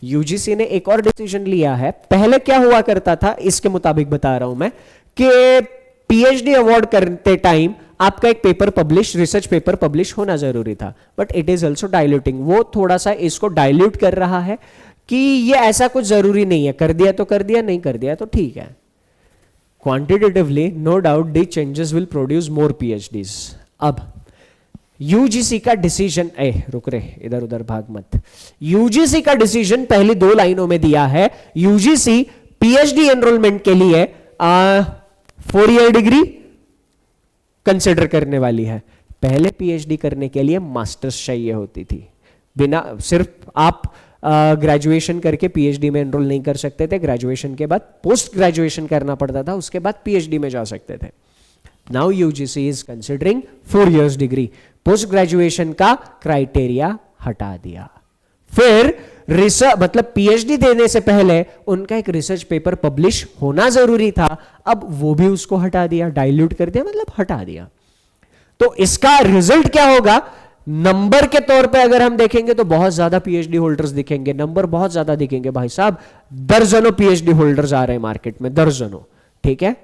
[SPEAKER 1] UGC ने एक और डिसीजन लिया है। पहले क्या हुआ करता था, इसके मुताबिक बता रहा हूं मैं, कि पीएचडी अवार्ड करते टाइम आपका एक paper publish, research paper publish होना जरूरी था, but it is also diluting, वो थोड़ा सा इसको डायल्यूट कर रहा है कि ये ऐसा कुछ जरूरी नहीं है, कर दिया तो कर दिया, नहीं कर दिया तो ठीक है। Quantitatively no doubt the changes will produce more PhDs. अब यूजीसी का डिसीजन, रुक रे, इधर उधर भाग मत। यूजीसी का डिसीजन पहली 2 लाइनों में दिया है। यूजीसी पीएचडी एनरोलमेंट के लिए 4 ईयर डिग्री कंसिडर करने वाली है। पहले पीएचडी करने के लिए मास्टर्स चाहिए होती थी, बिना सिर्फ आप ग्रेजुएशन करके पीएचडी में एनरोल नहीं कर सकते थे, ग्रेजुएशन के बाद पोस्ट ग्रेजुएशन करना पड़ता था, उसके बाद पीएचडी में जा सकते थे। Now UGC is considering 4 years degree, post graduation का क्राइटेरिया हटा दिया। फिर रिसर्च मतलब पीएचडी देने से पहले उनका एक रिसर्च पेपर पब्लिश होना जरूरी था, अब वो भी उसको हटा दिया, डाइल्यूट कर दिया, मतलब हटा दिया। तो इसका रिजल्ट क्या होगा, नंबर के तौर पे अगर हम देखेंगे तो बहुत ज्यादा पीएचडी होल्डर्स दिखेंगे, नंबर बहुत ज्यादा दिखेंगे भाई साहब, दर्जनों पीएचडी होल्डर्स आ रहे हैं मार्केट में, दर्जनों, ठीक है।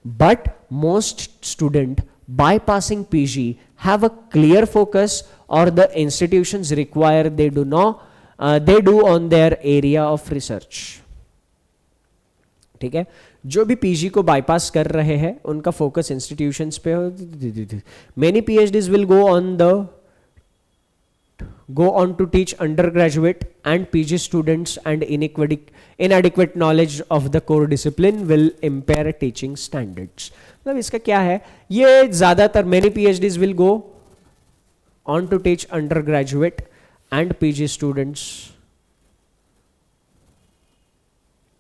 [SPEAKER 1] But most student bypassing PG have a clear focus or the institutions require they do on their area of research। ठीक है, जो भी पीजी को बाईपास कर रहे हैं उनका फोकस इंस्टीट्यूशंस पे हो। Many PhDs will go on to teach undergraduate and PG students, and inadequate knowledge of the core discipline will impair teaching standards। मतलब इसका क्या है, ये ज्यादातर many PhDs will go on to teach undergraduate and PG students।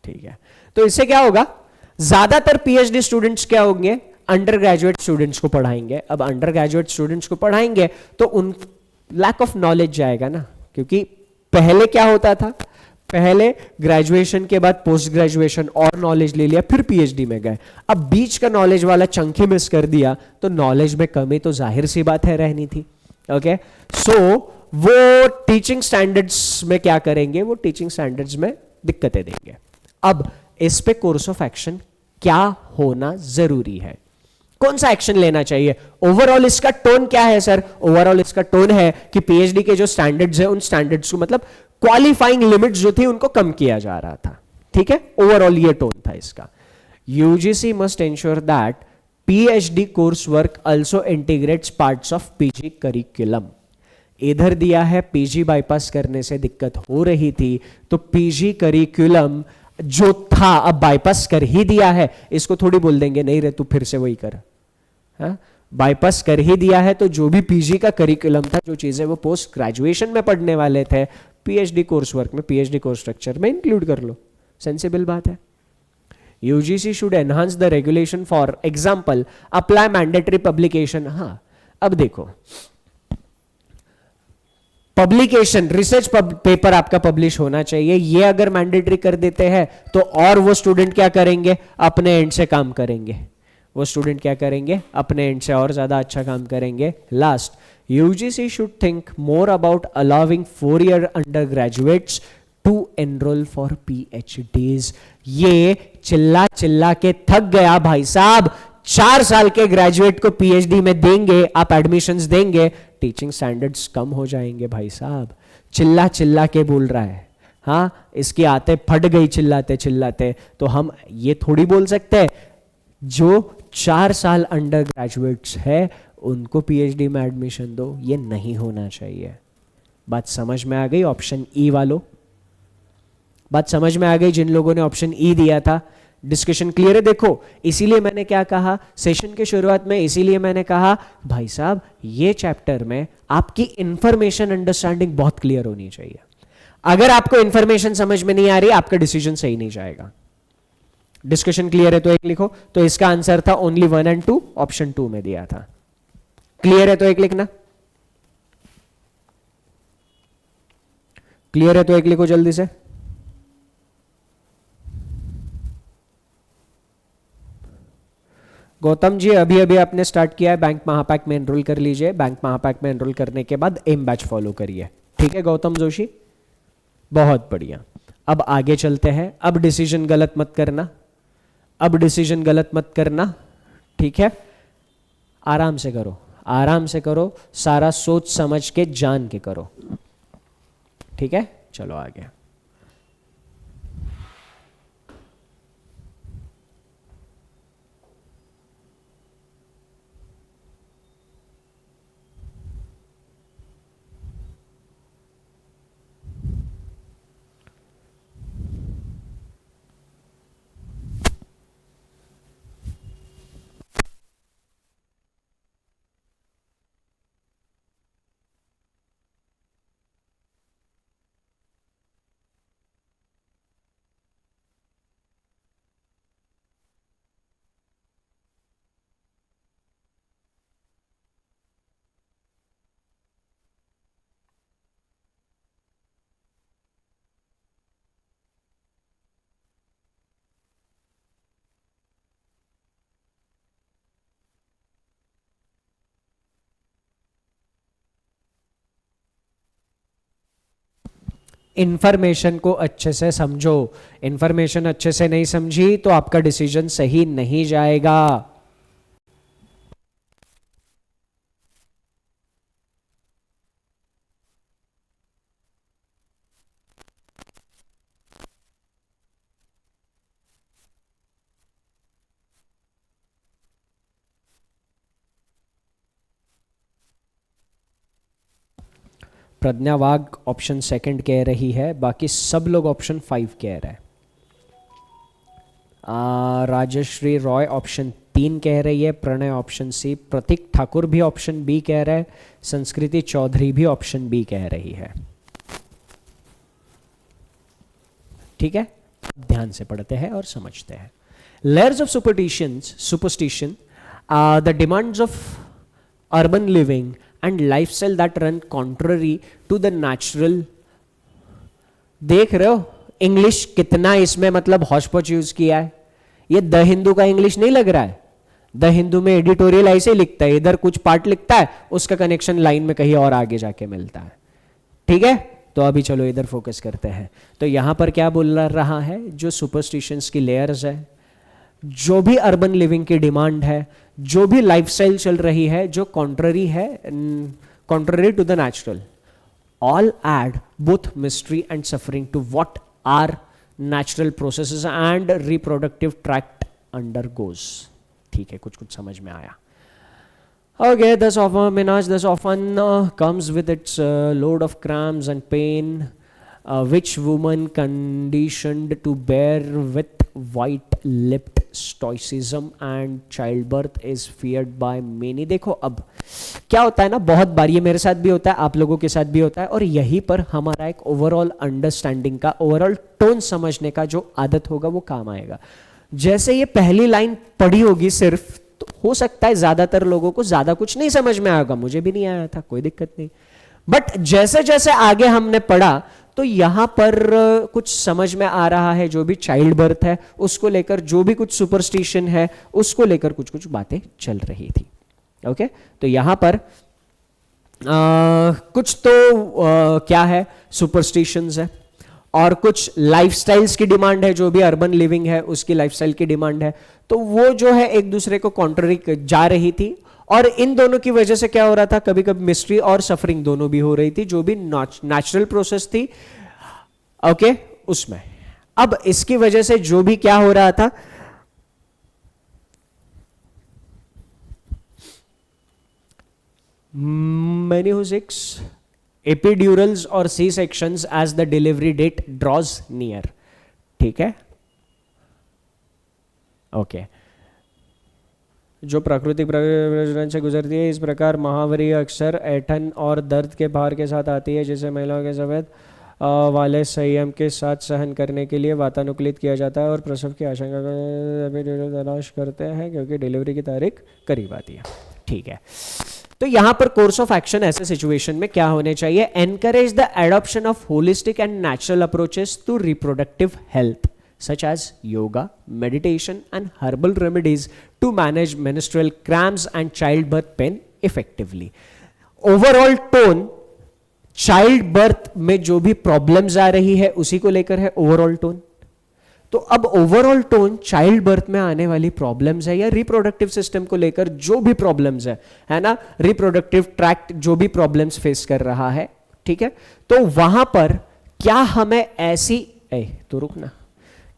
[SPEAKER 1] ठीक है, तो इससे क्या होगा, ज्यादातर PhD स्टूडेंट्स क्या होंगे, अंडर ग्रेजुएट स्टूडेंट्स को पढ़ाएंगे। अब अंडर ग्रेजुएट स्टूडेंट्स को पढ़ाएंगे तो उन लैक ऑफ नॉलेज जाएगा ना, क्योंकि पहले क्या होता था, पहले ग्रेजुएशन के बाद पोस्ट ग्रेजुएशन और नॉलेज ले लिया, फिर पीएचडी में गए। अब बीच का नॉलेज वाला चंक ही मिस कर दिया तो नॉलेज में कमी तो जाहिर सी बात है रहनी थी। ओके, सो वो टीचिंग स्टैंडर्ड्स में क्या करेंगे, वो टीचिंग स्टैंडर्ड्स में दिक्कतें देंगे। अब इस पे कोर्स ऑफ एक्शन क्या होना जरूरी है, कौन सा एक्शन लेना चाहिए? ओवरऑल इसका टोन क्या है सर? ओवरऑल इसका टोन है कि पीएचडी के जो स्टैंडर्ड्स है उन स्टैंडर्ड्स को मतलब क्वालिफाइंग लिमिट्स जो थी उनको कम किया जा रहा था, ठीक है, ओवरऑल ये टोन था इसका। UGC must ensure that PhD course work also integrates parts of PG curriculum. इधर दिया है पीजी बाईपास करने से दिक्कत हो रही थी, तो पीजी करिकुलम जो था अब बाईपास कर ही दिया है, इसको थोड़ी बोल देंगे नहीं रे तू फिर से वही कर, हाँ? बाईपास कर ही दिया है तो जो भी पीजी का करिकुलम था, जो चीजें वो पोस्ट ग्रेजुएशन में पढ़ने वाले थे, पीएचडी कोर्स वर्क में, पीएचडी कोर्स स्ट्रक्चर में इंक्लूड कर लो। सेंसिबल बात है। UGC should enhance the regulation for example apply mandatory publication. हाँ, अब देखो पब्लिकेशन, रिसर्च पेपर आपका पब्लिश होना चाहिए, ये अगर मैंडेटरी कर देते हैं तो और वो स्टूडेंट क्या करेंगे? अपने एंड से काम करेंगे। वो स्टूडेंट क्या करेंगे? अपने एंड से और ज्यादा अच्छा काम करेंगे। Last, UGC should think more about allowing 4-year undergraduates to enrol for PhDs. ये चिल्ला चिल्ला के थक गया भाई साहब। 4 साल के ग्रेजुएट को पीएचडी में देंगे आप, एडमिशंस देंगे, टीचिंग स्टैंडर्ड्स कम हो जाएंगे भाई साहब। चिल्ला चिल्ला के बोल रहा है, हाँ, इसकी आते फट गई चिल्लाते चिल्लाते। तो हम ये थोड़ी बोल सकते हैं जो 4 साल अंडर ग्रेजुएट्स है उनको पीएचडी में एडमिशन दो, ये नहीं होना चाहिए। बात समझ में आ गई? ऑप्शन ई वालों, बात समझ में आ गई? जिन लोगों ने ऑप्शन ई दिया था, डिस्कशन क्लियर है? देखो, इसीलिए मैंने क्या कहा सेशन के शुरुआत में, इसीलिए मैंने कहा भाई साहब ये चैप्टर में आपकी इंफॉर्मेशन अंडरस्टैंडिंग बहुत क्लियर होनी चाहिए। अगर आपको इंफॉर्मेशन समझ में नहीं आ रही, आपका डिसीजन सही नहीं जाएगा। डिस्कशन क्लियर है तो 1 लिखो। तो इसका आंसर था ओनली 1 and 2, ऑप्शन 2 में दिया था। क्लियर है तो 1 लिखना। क्लियर है तो 1 लिखो जल्दी से। गौतम जी अभी अभी आपने स्टार्ट किया है, बैंक महापैक में एनरोल कर लीजिए। बैंक महापैक में एनरोल करने के बाद एम बैच फॉलो करिए, ठीक है गौतम जोशी? बहुत बढ़िया। अब आगे चलते हैं। अब डिसीजन गलत मत करना, अब डिसीजन गलत मत करना, ठीक है? आराम से करो, आराम से करो, सारा सोच समझ के जान के करो, ठीक है? चलो आगे। इंफॉर्मेशन को अच्छे से समझो। इंफॉर्मेशन अच्छे से नहीं समझी तो आपका डिसीजन सही नहीं जाएगा। प्रज्ञा वाघ ऑप्शन 2 कह रही है, बाकी सब लोग ऑप्शन 5 कह रहे हैं। राजश्री रॉय ऑप्शन 3 कह रही है, प्रणय ऑप्शन सी, प्रतीक ठाकुर भी ऑप्शन बी कह रहा है, संस्कृति चौधरी भी ऑप्शन बी कह रही है। ठीक है, ध्यान से पढ़ते हैं और समझते हैं। Layers of superstition, the demands of urban living and lifestyle that run contrary to the natural। देख रहे हो इंग्लिश कितना इसमें मतलब हौच-पौच यूज किया है। ये द हिंदू का इंग्लिश नहीं लग रहा है। द हिंदू में एडिटोरियल ऐसे लिखता है, इधर कुछ पार्ट लिखता है, उसका कनेक्शन लाइन में कहीं और आगे जाके मिलता है। ठीक है, तो अभी चलो इधर फोकस करते हैं। तो यहां पर क्या बोल रहा है, जो सुपरस्टिशंस की लेयर्स है, जो भी अर्बन लिविंग की डिमांड है, जो भी लाइफस्टाइल चल रही है जो कॉन्ट्ररी है, contrary to the natural, all add both mystery and suffering to what are natural processes and reproductive tract undergoes. ठीक है, कुछ कुछ समझ में आया. Okay, this often menage, this often comes with its load of cramps and pain, which woman conditioned to bear with white-lipped stoicism and childbirth is feared by many. देखो अब क्या होता है ना, बहुत बार ये मेरे साथ भी होता है, आप लोगों के साथ भी होता है, और यहीं पर हमारा एक ओवरऑल अंडरस्टैंडिंग का, ओवरऑल टोन समझने का जो आदत होगा वो काम आएगा. जैसे ये पहली लाइन पढ़ी होगी सिर्फ, तो हो सकता है ज्यादातर लोगों को ज्यादा कुछ नहीं समझ में आएगा, मुझे भी नहीं आया था, कोई दिक्कत नहीं. बट जैसे जैसे आगे हमने पढ़ा तो यहां पर कुछ समझ में आ रहा है, जो भी चाइल्ड बर्थ है उसको लेकर, जो भी कुछ सुपरस्टिशन है उसको लेकर कुछ कुछ बातें चल रही थी. ओके, तो यहां पर कुछ तो क्या है, सुपरस्टिशंस है, और कुछ लाइफस्टाइल्स की डिमांड है, जो भी अर्बन लिविंग है उसकी लाइफस्टाइल की डिमांड है. तो वो जो है एक दूसरे को कॉन्ट्ररी जा रही थी, और इन दोनों की वजह से क्या हो रहा था, कभी कभी मिस्ट्री और सफरिंग दोनों भी हो रही थी, जो भी नेचुरल प्रोसेस थी. ओके, उसमें अब इसकी वजह से जो भी क्या हो रहा था, many who seeks epidurals or C-sections as the delivery date draws near. ठीक है, ओके. जो प्राकृतिक प्रजनन से गुजरती है, इस प्रकार महावरी अक्सर ऐंठन और दर्द के भार के साथ आती है, जिसे महिलाओं के सफेद वाले संयम के साथ सहन करने के लिए वातानुकूलित किया जाता है, और प्रसव की आशंका का तलाश करते हैं क्योंकि डिलीवरी की तारीख करीब आती है. ठीक है, तो यहां पर कोर्स ऑफ एक्शन ऐसे सिचुएशन में क्या होने चाहिए, encourage the adoption of holistic and natural approaches to reproductive health such as yoga, meditation and herbal remedies to manage menstrual cramps and childbirth pain effectively. Overall tone child birth में जो भी problems आ रही है उसी को लेकर है overall tone. तो अब ओवरऑल टोन चाइल्ड बर्थ में आने वाली प्रॉब्लम्स है या रिप्रोडक्टिव सिस्टम को लेकर जो भी प्रॉब्लम्स है ना, रिप्रोडक्टिव ट्रैक्ट जो भी प्रॉब्लम्स फेस कर रहा है. ठीक है, तो वहां पर क्या हमें ऐसी तो रुकना,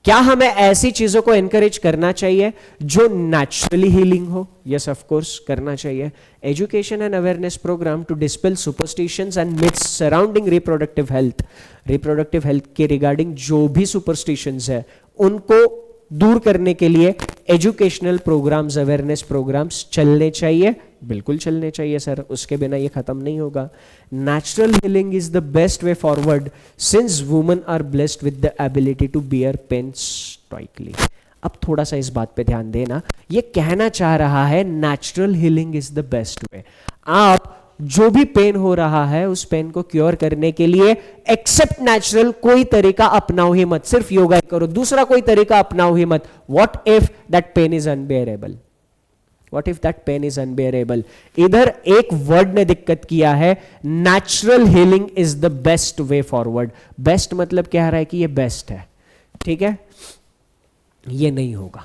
[SPEAKER 1] क्या हमें ऐसी चीजों को एनकरेज करना चाहिए जो नेचुरली हीलिंग हो? यस, ऑफ कोर्स करना चाहिए. Education and awareness programme to dispel superstitions and myths surrounding reproductive health. Reproductive health के रिगार्डिंग जो भी सुपरस्टिशंस है उनको दूर करने के लिए एजुकेशनल प्रोग्राम्स, अवेयरनेस प्रोग्राम्स चलने चाहिए, बिल्कुल चलने चाहिए सर, उसके बिना ये खत्म नहीं होगा. Natural healing is the best way forward since women are blessed with the ability to bear pain stoically. अब थोड़ा सा इस बात पे ध्यान देना, ये कहना चाह रहा है natural healing is the best वे. आप जो भी पेन हो रहा है उस पेन को क्योर करने के लिए एक्सेप्ट नेचुरल कोई तरीका अपनाओ ही मत, सिर्फ योगा करो, दूसरा कोई तरीका अपनाओ ही मत. What if that pain is unbearable? What if that pain is unbearable? इधर एक वर्ड ने दिक्कत किया है, natural healing is the best way forward. Best मतलब कह रहा है कि ये बेस्ट है. ठीक है, ये नहीं होगा,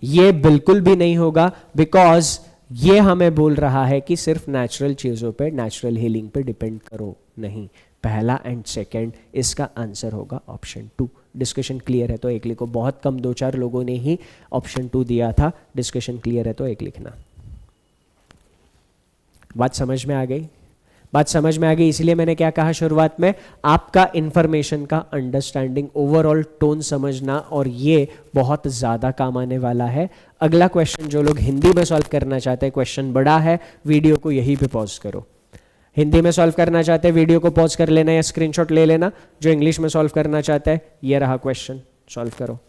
[SPEAKER 1] ये बिल्कुल भी नहीं होगा, बिकॉज ये हमें बोल रहा है कि सिर्फ नेचुरल चीजों पे, नेचुरल हीलिंग पे डिपेंड करो नहीं. पहला एंड सेकंड, इसका आंसर होगा ऑप्शन 2. डिस्कशन क्लियर है तो एक लिखो. बहुत कम 2-4 लोगों ने ही ऑप्शन 2 दिया था. डिस्कशन क्लियर है तो एक लिखना. बात समझ में आ गई? बात समझ में आ गई. इसलिए मैंने क्या कहा शुरुआत में, आपका इंफॉर्मेशन का अंडरस्टैंडिंग, ओवरऑल टोन समझना, और ये बहुत ज़्यादा काम आने वाला है. अगला क्वेश्चन जो लोग हिंदी में सॉल्व करना चाहते हैं, क्वेश्चन बड़ा है, वीडियो को यहीं पे पॉज करो. हिंदी में सॉल्व करना चाहते हैं वीडियो को पॉज कर लेना या स्क्रीनशॉट ले लेना. जो इंग्लिश में सॉल्व करना चाहता है, ये रहा क्वेश्चन, सॉल्व करो.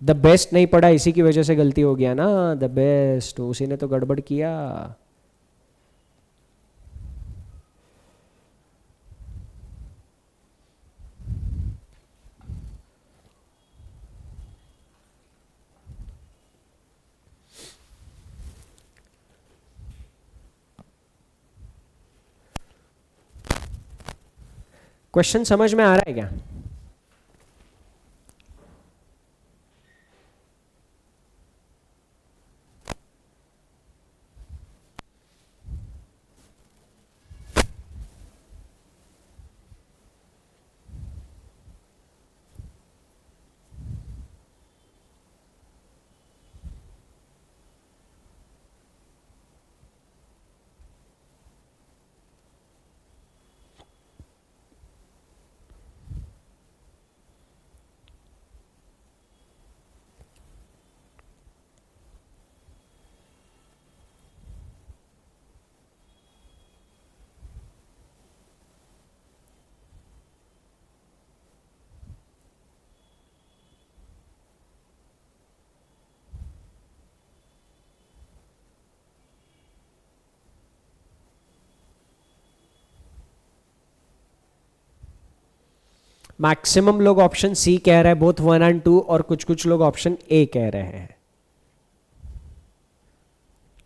[SPEAKER 1] द बेस्ट नहीं पढ़ा, इसी की वजह से गलती हो गया ना. द बेस्ट, उसी ने तो गड़बड़ किया. क्वेश्चन समझ में आ रहा है क्या? मैक्सिमम लोग ऑप्शन सी कह रहे हैं, बोथ 1 एंड 2, और कुछ कुछ लोग ऑप्शन ए कह रहे हैं।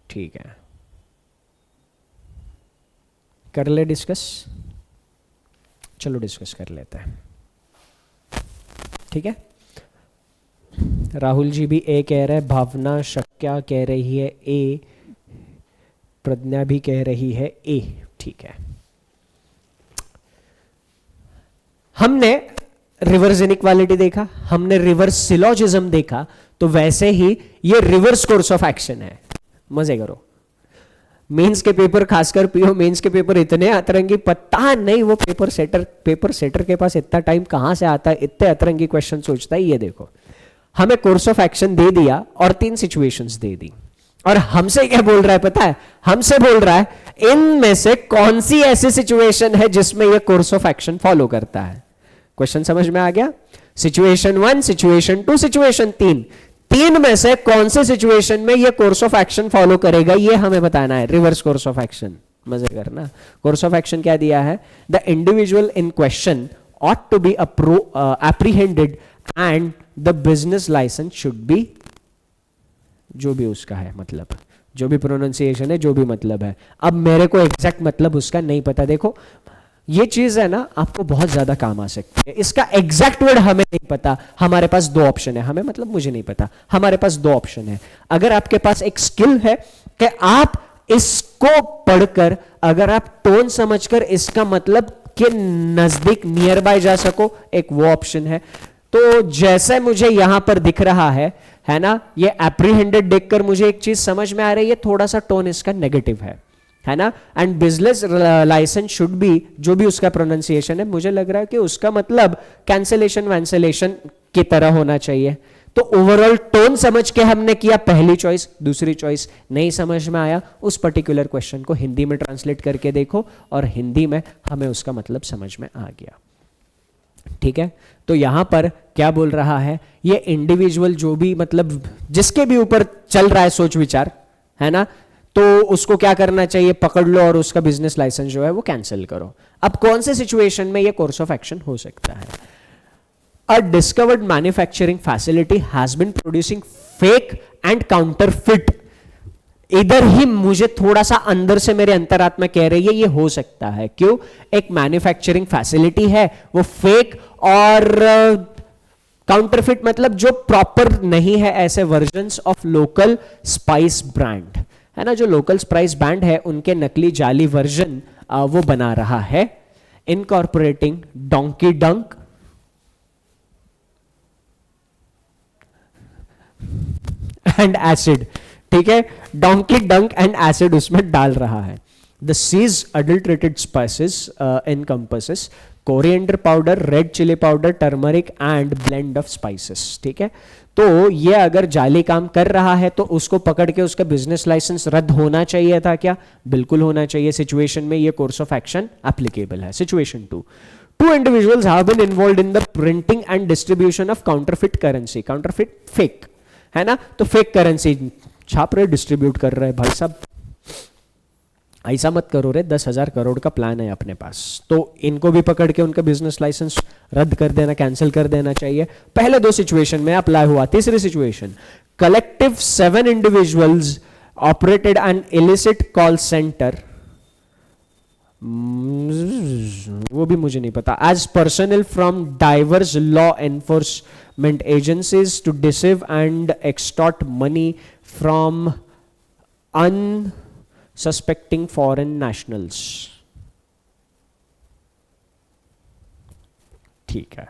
[SPEAKER 1] ठीक है, कर ले डिस्कस, चलो डिस्कस कर लेते हैं। ठीक है, राहुल जी भी ए कह रहे हैं, भावना शक्या कह रही है ए, प्रज्ञा भी कह रही है ए। ठीक है, हमने रिवर्स इनइक्वालिटी देखा, हमने रिवर्स सिलोजिज्म देखा, तो वैसे ही ये रिवर्स कोर्स ऑफ एक्शन है। मजे करो, मेंस के पेपर खासकर पीओ मेंस के पेपर इतने अतरंगी, पता नहीं वो पेपर सेटर के पास इतना टाइम कहां से आता है, इतने अतरंगी क्वेश्चन सोचता है। ये देखो, हमें कोर्स ऑफ एक्शन दे दिया और 3 सिचुएशंस दे दी, और हमसे क्या बोल रहा है पता है? हमसे बोल रहा है इनमें से कौन सी ऐसी सिचुएशन है जिसमें यह कोर्स ऑफ एक्शन फॉलो करता है। क्वेश्चन समझ में आ गया? सिचुएशन 1, सिचुएशन 2, सिचुएशन 3, तीन में से कौन से सिचुएशन में ये कोर्स ऑफ एक्शन फॉलो करेगा, ये हमें बताना है। रिवर्स कोर्स ऑफ एक्शन, मजे करना। कोर्स ऑफ एक्शन क्या दिया है? The individual in question ought to be apprehended and the business license should be, जो भी उसका है मतलब, जो भी प्रोनाउंसिएशन है, जो भी मतलब है। अब मेरे को एग्जैक्ट मतलब उसका नहीं पता। देखो ये चीज है ना, आपको बहुत ज्यादा काम आ सकती है। इसका एग्जैक्ट वर्ड हमें नहीं पता, हमारे पास 2 ऑप्शन है। हमें मतलब मुझे नहीं पता, हमारे पास 2 ऑप्शन है। अगर आपके पास एक स्किल है कि आप इसको पढ़कर, अगर आप टोन समझकर इसका मतलब के नजदीक नियर बाय जा सको, एक वो ऑप्शन है। तो जैसे मुझे यहां पर दिख रहा है ना, ये एप्रीहेंडेड देखकर मुझे एक चीज समझ में आ रही है, थोड़ा सा टोन इसका नेगेटिव है ना। And business licence should be, जो भी उसका प्रोनाउंसिएशन है, मुझे लग रहा है कि उसका मतलब कैंसलेशन वैंसलेशन की तरह होना चाहिए। तो ओवरऑल टोन समझ के हमने किया पहली चॉइस। दूसरी चॉइस नहीं समझ में आया, उस पर्टिकुलर क्वेश्चन को हिंदी में ट्रांसलेट करके देखो, और हिंदी में हमें उसका मतलब समझ में आ गया। ठीक है, तो यहां पर क्या बोल रहा है, ये इंडिविजुअल जो भी मतलब जिसके भी ऊपर चल रहा है सोच विचार, है ना, तो उसको क्या करना चाहिए? पकड़ लो और उसका बिजनेस लाइसेंस जो है वो कैंसिल करो। अब कौन से सिचुएशन में ये कोर्स ऑफ एक्शन हो सकता है? A discovered manufacturing facility has been producing fake and counterfeit. इधर ही मुझे थोड़ा सा अंदर से मेरे अंतरात्मा कह रही है ये हो सकता है। क्यों? एक मैन्युफैक्चरिंग फैसिलिटी है, वो फेक और काउंटरफिट मतलब जो प्रॉपर नहीं है, ऐसे versions of local spice brand, है ना, जो लोकल स्पाइस ब्रांड है उनके नकली जाली वर्जन वो बना रहा है। इनकॉर्पोरेटिंग डोंकी डंक एंड एसिड, ठीक है, डोंकी डंक एंड एसिड उसमें डाल रहा है। The seized adulterated spices encompasses coriander powder, red chilli powder, turmeric and blend of spices. ठीक है, तो ये अगर जाली काम कर रहा है तो उसको पकड़ के उसका बिजनेस लाइसेंस रद्द होना चाहिए था क्या? बिल्कुल होना चाहिए। सिचुएशन में ये कोर्स ऑफ एक्शन एप्लीकेबल है। Situation 2, 2 individuals have been involved in the printing and distribution of counterfeit currency. counterfeit fake है ना, तो फेक करेंसी छाप रहे, डिस्ट्रीब्यूट कर रहे। भाई साहब ऐसा मत करो रे, 10,000 करोड़ का प्लान है अपने पास, तो इनको भी पकड़ के उनका बिजनेस लाइसेंस रद्द कर देना, कैंसिल कर देना चाहिए। पहले 2 सिचुएशन में अप्लाई हुआ। तीसरी situation, collective 7 individuals operated an illicit call centre, वो भी मुझे नहीं पता, as personal from diverse law enforcement agencies to deceive and extort money from unsuspecting foreign nationals. ठीक है,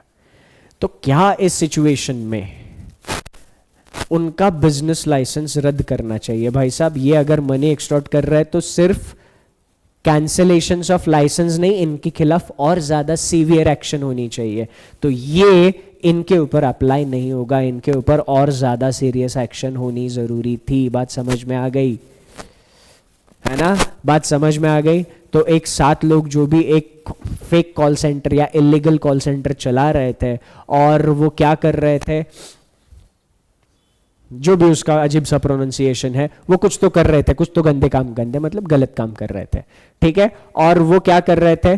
[SPEAKER 1] तो क्या इस सिचुएशन में उनका बिजनेस लाइसेंस रद्द करना चाहिए? भाई साहब ये अगर मनी एक्सटॉर्ट कर रहा है तो सिर्फ कैंसिलेशंस ऑफ लाइसेंस नहीं, इनके खिलाफ और ज्यादा सीवियर एक्शन होनी चाहिए। तो ये इनके ऊपर अप्लाई नहीं होगा, इनके ऊपर और ज्यादा सीरियस एक्शन होनी जरूरी थी। बात समझ में आ गई है ना? बात समझ में आ गई। तो एक 7 लोग जो भी एक फेक कॉल सेंटर या इलीगल कॉल सेंटर चला रहे थे, और वो क्या कर रहे थे, जो भी उसका अजीब सा प्रोनाउंसिएशन है, वो कुछ तो कर रहे थे, कुछ तो गंदे काम, गंदे मतलब गलत काम कर रहे थे। ठीक है, और वो क्या कर रहे थे,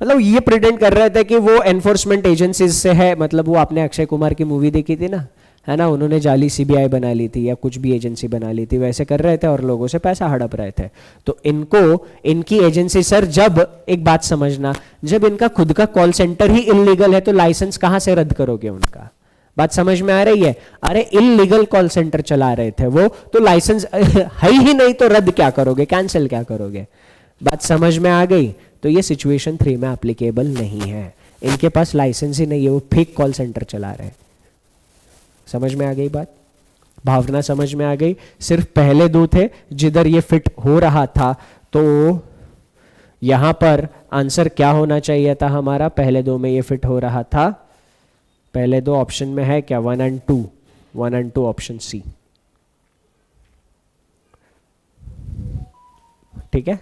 [SPEAKER 1] मतलब ये प्रिटेंड कर रहे थे कि वो एनफोर्समेंट एजेंसीज से है, मतलब वो आपने अक्षय कुमार की मूवी देखी थी ना, है ना, उन्होंने जाली सीबीआई बना ली थी या कुछ भी एजेंसी बना ली थी, वैसे कर रहे थे और लोगों से पैसा हड़प रहे थे। तो इनको इनकी एजेंसी, सर जब एक बात समझना, जब इनका खुद का कॉल सेंटर ही इलीगल है तो लाइसेंस कहां से रद्द करोगे उनका? बात समझ में आ रही है? अरे इलीगल कॉल सेंटर चला रहे थे वो, तो लाइसेंस है ही नहीं तो रद्द क्या करोगे, कैंसिल क्या करोगे? बात समझ में आ गई? तो ये सिचुएशन 3 में एप्लीकेबल नहीं है, इनके पास लाइसेंस ही नहीं है, वो फेक कॉल सेंटर चला रहे हैं। समझ में आ गई बात? भावना समझ में आ गई? सिर्फ पहले 2 थे जिधर ये फिट हो रहा था, तो यहां पर आंसर क्या होना चाहिए था हमारा? पहले 2 में ये फिट हो रहा था, पहले 2 ऑप्शन में है क्या? 1 और 2, 1 और 2 ऑप्शन सी। ठीक है,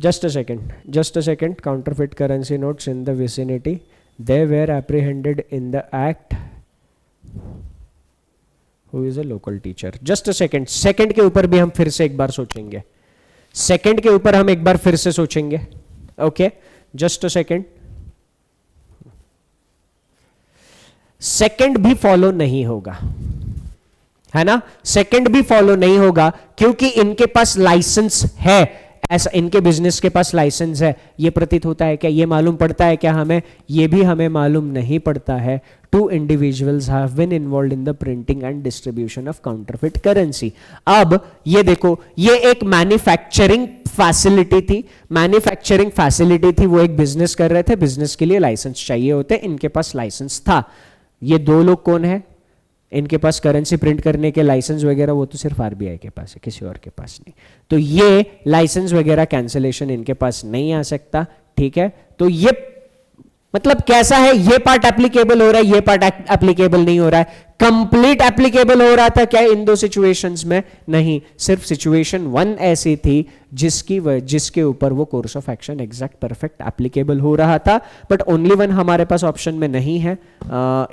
[SPEAKER 1] just a second. Counterfeit currency notes in the vicinity, they were apprehended in the act. Who is a local teacher? just a second के ऊपर भी हम फिर से एक बार सोचेंगे, सेकंड के ऊपर हम एक बार फिर से सोचेंगे। Okay, just a second. Second भी फॉलो नहीं होगा, है ना, सेकंड भी फॉलो नहीं होगा क्योंकि इनके पास लाइसेंस है, ऐसा इनके बिजनेस के पास लाइसेंस है। ये प्रतीत होता है क्या? ये मालूम पड़ता है क्या हमें? ये भी हमें मालूम नहीं पड़ता है। 2 individuals have been involved in the printing and distribution of counterfeit currency. अब ये देखो, ये एक मैन्युफैक्चरिंग फैसिलिटी थी, मैन्युफैक्चरिंग फैसिलिटी थी, वो एक बिजनेस कर रहे थे, बिजनेस के लिए लाइसेंस चाहिए होते, इनके पास लाइसेंस था। ये 2 लोग कौन है? इनके पास करेंसी प्रिंट करने के लाइसेंस वगैरह वो तो सिर्फ आरबीआई के पास है, किसी और के पास नहीं। तो ये लाइसेंस वगैरह कैंसिलेशन इनके पास नहीं आ सकता। ठीक है, तो ये मतलब कैसा है? ये पार्ट एप्लीकेबल हो रहा है, ये पार्ट एप्लीकेबल नहीं हो रहा है। कंप्लीट एप्लीकेबल हो रहा था क्या इन 2 सिचुएशंस में? नहीं, सिर्फ सिचुएशन 1 ऐसी थी जिसके ऊपर वो course of action exact perfect applicable हो रहा था, बट ओनली 1 हमारे पास ऑप्शन में नहीं है।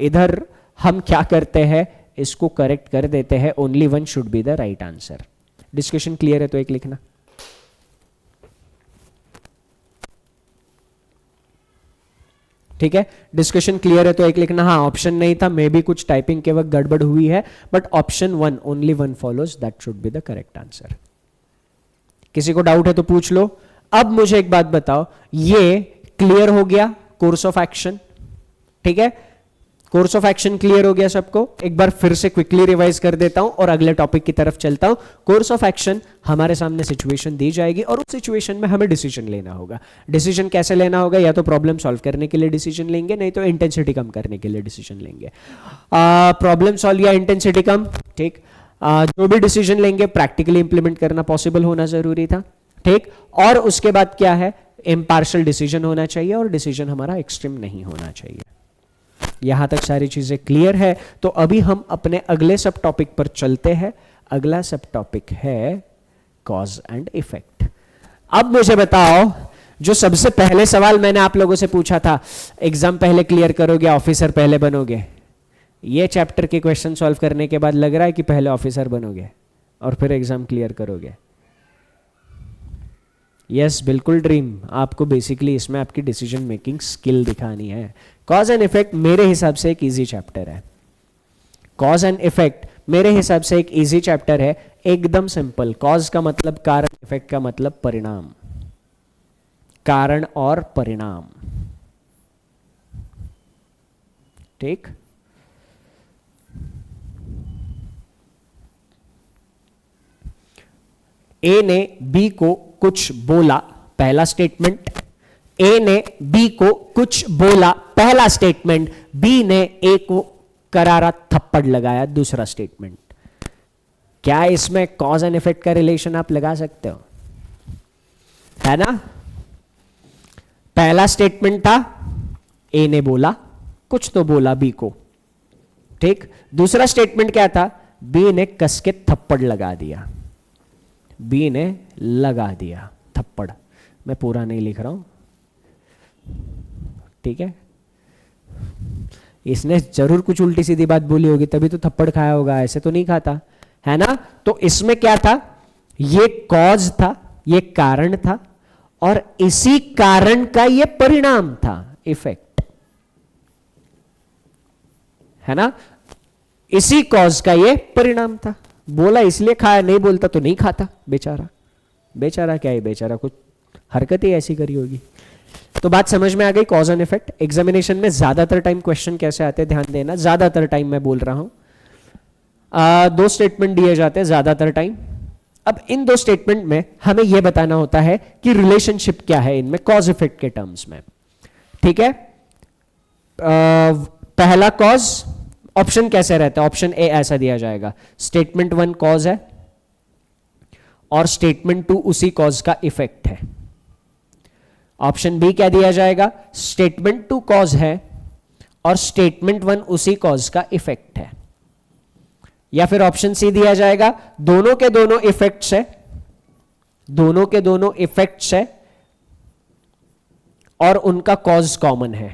[SPEAKER 1] इधर हम क्या करते हैं, इसको करेक्ट कर देते हैं, only 1 should be the right answer. Discussion clear है तो एक लिखना। ठीक है, डिस्कशन क्लियर है तो एक लिखना। हाँ, ऑप्शन नहीं था, मे बी कुछ टाइपिंग के वक्त गड़बड़ हुई है, but option 1 only 1 follows, that should be the correct answer. किसी को डाउट है तो पूछ लो। अब मुझे एक बात बताओ, ये क्लियर हो गया कोर्स ऑफ एक्शन? ठीक है, कोर्स ऑफ एक्शन क्लियर हो गया सबको? एक बार फिर से क्विकली रिवाइज कर देता हूं और अगले टॉपिक की तरफ चलता हूं। कोर्स ऑफ एक्शन, हमारे सामने सिचुएशन दी जाएगी और उस सिचुएशन में हमें डिसीजन लेना होगा। डिसीजन कैसे लेना होगा? या तो प्रॉब्लम सॉल्व करने के लिए डिसीजन लेंगे, नहीं तो इंटेंसिटी कम करने के लिए डिसीजन लेंगे। प्रॉब्लम सॉल्व या इंटेंसिटी कम, ठीक, जो भी डिसीजन लेंगे प्रैक्टिकली इंप्लीमेंट करना पॉसिबल होना जरूरी था। ठीक, और उसके बाद क्या है? इम्पार्शियल डिसीजन होना चाहिए और डिसीजन हमारा एक्सट्रीम नहीं होना चाहिए। यहां तक सारी चीजें क्लियर है। तो अभी हम अपने अगले सब टॉपिक पर चलते हैं। अगला सब टॉपिक है कॉज एंड इफेक्ट। अब मुझे बताओ, जो सबसे पहले सवाल मैंने आप लोगों से पूछा था, एग्जाम पहले क्लियर करोगे ऑफिसर पहले बनोगे? ये चैप्टर के क्वेश्चन सॉल्व करने के बाद लग रहा है कि पहले ऑफिसर बनोगे और फिर एग्जाम क्लियर करोगे? यस, बिल्कुल ड्रीम। आपको बेसिकली इसमें आपकी डिसीजन मेकिंग स्किल दिखानी है। कॉज एंड इफेक्ट मेरे हिसाब से एक इजी चैप्टर है। कॉज एंड इफेक्ट मेरे हिसाब से एक इजी चैप्टर है, एकदम सिंपल। कॉज का मतलब कारण, इफेक्ट का मतलब परिणाम, कारण और परिणाम। ठीक, ए ने बी को कुछ बोला, पहला स्टेटमेंट। ए ने बी को कुछ बोला, पहला स्टेटमेंट। बी ने ए को करारा थप्पड़ लगाया, दूसरा स्टेटमेंट। क्या इसमें कॉज एंड इफेक्ट का रिलेशन आप लगा सकते हो? है ना? पहला स्टेटमेंट था, ए ने बोला कुछ, तो बोला बी को। ठीक, दूसरा स्टेटमेंट क्या था? बी ने कस के थप्पड़ लगा दिया, बी ने लगा दिया थप्पड़। मैं पूरा नहीं लिख रहा हूं, ठीक है? इसने जरूर कुछ उल्टी सीधी बात बोली होगी तभी तो थप्पड़ खाया होगा, ऐसे तो नहीं खाता, है ना? तो इसमें क्या था? ये कॉज था, ये कारण था और इसी कारण का ये परिणाम था, इफेक्ट, है ना। इसी कॉज का ये परिणाम था। बोला इसलिए खाया, नहीं बोलता तो नहीं खाता बेचारा। बेचारा क्या है, बेचारा कुछ हरकत ही ऐसी करी होगी। तो बात समझ में आ गई, कॉज एंड इफेक्ट। एग्जामिनेशन में ज्यादातर टाइम क्वेश्चन कैसे आते हैं, ध्यान देना, ज्यादातर टाइम मैं बोल रहा हूं, दो स्टेटमेंट दिए जाते हैं ज्यादातर टाइम। अब इन दो स्टेटमेंट में हमें यह बताना होता है कि रिलेशनशिप क्या है इनमें कॉज इफेक्ट के टर्म्स में, ठीक है। पहला कॉज, ऑप्शन कैसे रहता है, ऑप्शन ए ऐसा दिया जाएगा, स्टेटमेंट 1 कॉज है और स्टेटमेंट 2 उसी कॉज का इफेक्ट है। ऑप्शन बी क्या दिया जाएगा, स्टेटमेंट 2 कॉज है और स्टेटमेंट 1 उसी कॉज का इफेक्ट है। या फिर ऑप्शन सी दिया जाएगा, दोनों के दोनों इफेक्ट्स है, दोनों के दोनों इफेक्ट्स है और उनका कॉज कॉमन है,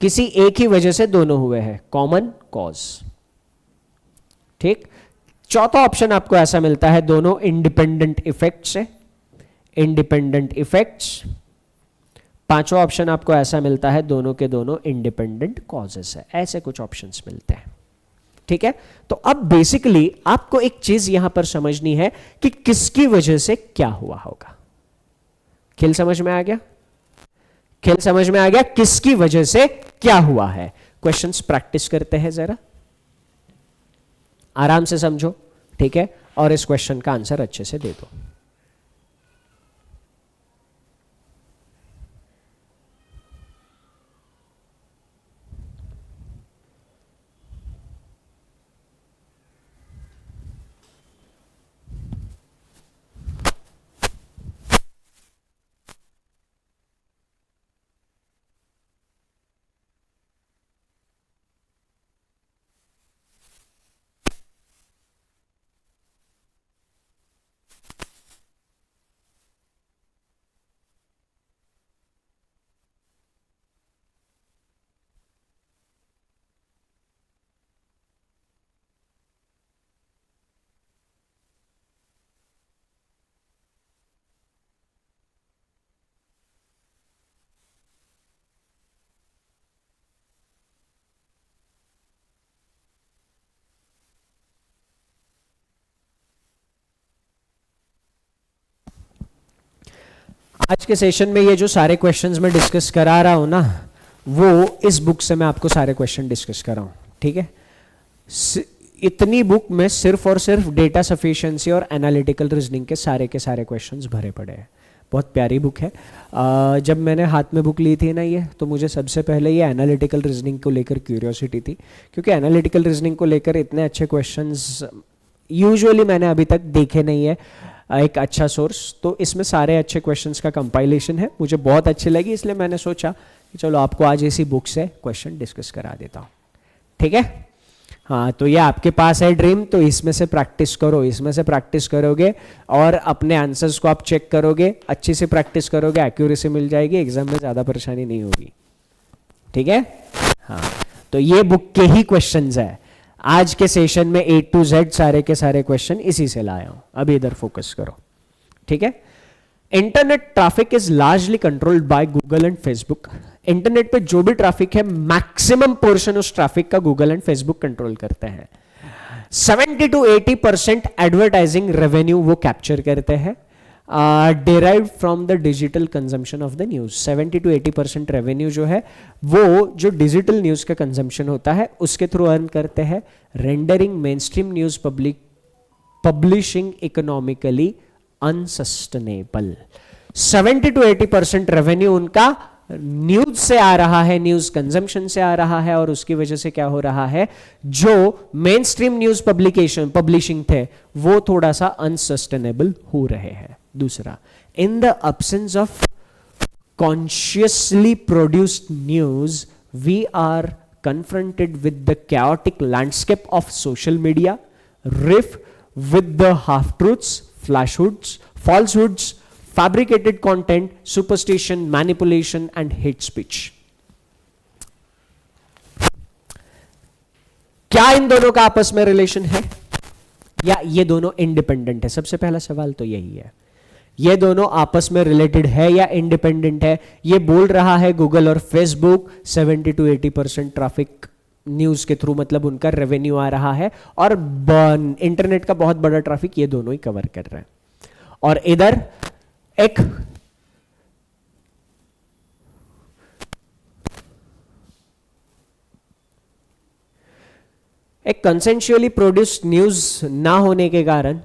[SPEAKER 1] किसी एक ही वजह से दोनों हुए हैं, कॉमन कॉज, ठीक। चौथा ऑप्शन आपको ऐसा मिलता है, दोनों इंडिपेंडेंट इफेक्ट्स है, इंडिपेंडेंट इफेक्ट्स। पांचवा ऑप्शन आपको ऐसा मिलता है, दोनों के दोनों इंडिपेंडेंट कॉजेस है। ऐसे कुछ ऑप्शंस मिलते हैं, ठीक है। तो अब बेसिकली आपको एक चीज यहां पर समझनी है कि किसकी वजह से क्या हुआ होगा। खेल समझ में आ गया, खेल समझ में आ गया, किसकी वजह से क्या हुआ है। क्वेश्चंस प्रैक्टिस करते हैं जरा, आराम से समझो, ठीक है, और इस क्वेश्चन का आंसर अच्छे से दे दो। आज के सेशन में ये जो सारे क्वेश्चंस मैं डिस्कस करा रहा हूं ना, वो इस बुक से मैं आपको सारे क्वेश्चन डिस्कस कर रहा हूं, ठीक है। इतनी बुक में सिर्फ और सिर्फ डेटा सफिशिएंसी और एनालिटिकल रीजनिंग के सारे क्वेश्चंस भरे पड़े हैं। बहुत प्यारी बुक है। जब मैंने हाथ में बुक ली थी ना ये, तो मुझे सबसे पहले ये एनालिटिकल रीजनिंग को लेकर क्यूरियोसिटी थी, क्योंकि एनालिटिकल रीजनिंग को लेकर इतने अच्छे क्वेश्चंस यूजुअली मैंने अभी तक देखे नहीं है। एक अच्छा सोर्स, तो इसमें सारे अच्छे क्वेश्चंस का कंपाइलेशन है, मुझे बहुत अच्छी लगी, इसलिए मैंने सोचा कि चलो आपको आज इसी बुक से क्वेश्चन डिस्कस करा देता हूँ, ठीक है। हाँ, तो ये आपके पास है ड्रीम, तो इसमें से प्रैक्टिस करो, इसमें से प्रैक्टिस करोगे और अपने आंसर्स को आप चेक करोगे, अच्छी से प्रैक्टिस करोगे, एक्यूरेसी मिल जाएगी, एग्जाम में ज़्यादा परेशानी नहीं होगी, ठीक है। हाँ, तो ये बुक के ही क्वेश्चंस है। आज के सेशन में A to Z सारे के सारे क्वेश्चन इसी से लाया हूं। अभी इधर फोकस करो, ठीक है। Internet traffic is largely controlled by Google and Facebook. Internet पे जो भी ट्रैफिक है, मैक्सिमम पोर्शन उस ट्रैफिक का गूगल एंड फेसबुक कंट्रोल करते हैं। 70 to 80% एडवर्टाइजिंग रेवेन्यू वो कैप्चर करते हैं, derived from the digital consumption of the news. 70 to 80% revenue जो है वो जो डिजिटल न्यूज का कंजम्पशन होता है उसके थ्रू अर्न करते हैं, rendering main stream news publishing economically unsustainable. 70 to 80% revenue उनका न्यूज से आ रहा है, न्यूज कंजम्पशन से आ रहा है, और उसकी वजह से क्या हो रहा है, जो मेन स्ट्रीम न्यूज पब्लिशिंग थे वो थोड़ा सा अनसस्टेनेबल हो रहे हैं। दूसरा, in the absence of consciously produced news we are confronted with the chaotic landscape of social media, rife with the half-truths, falsehoods, fabricated content, superstition, manipulation and hate speech. क्या इन दोनों का आपस में रिलेशन है या ये दोनों इंडिपेंडेंट है? सबसे पहला सवाल तो यही है, ये दोनों आपस में रिलेटेड है या इंडिपेंडेंट है? ये बोल रहा है गूगल और फेसबुक 70 to 80% ट्रैफिक न्यूज के थ्रू, मतलब उनका रेवेन्यू आ रहा है, और इंटरनेट का बहुत बड़ा ट्रैफिक ये दोनों ही कवर कर रहे हैं। और इधर एक कंसेंशुअली प्रोड्यूस्ड न्यूज ना होने के कारण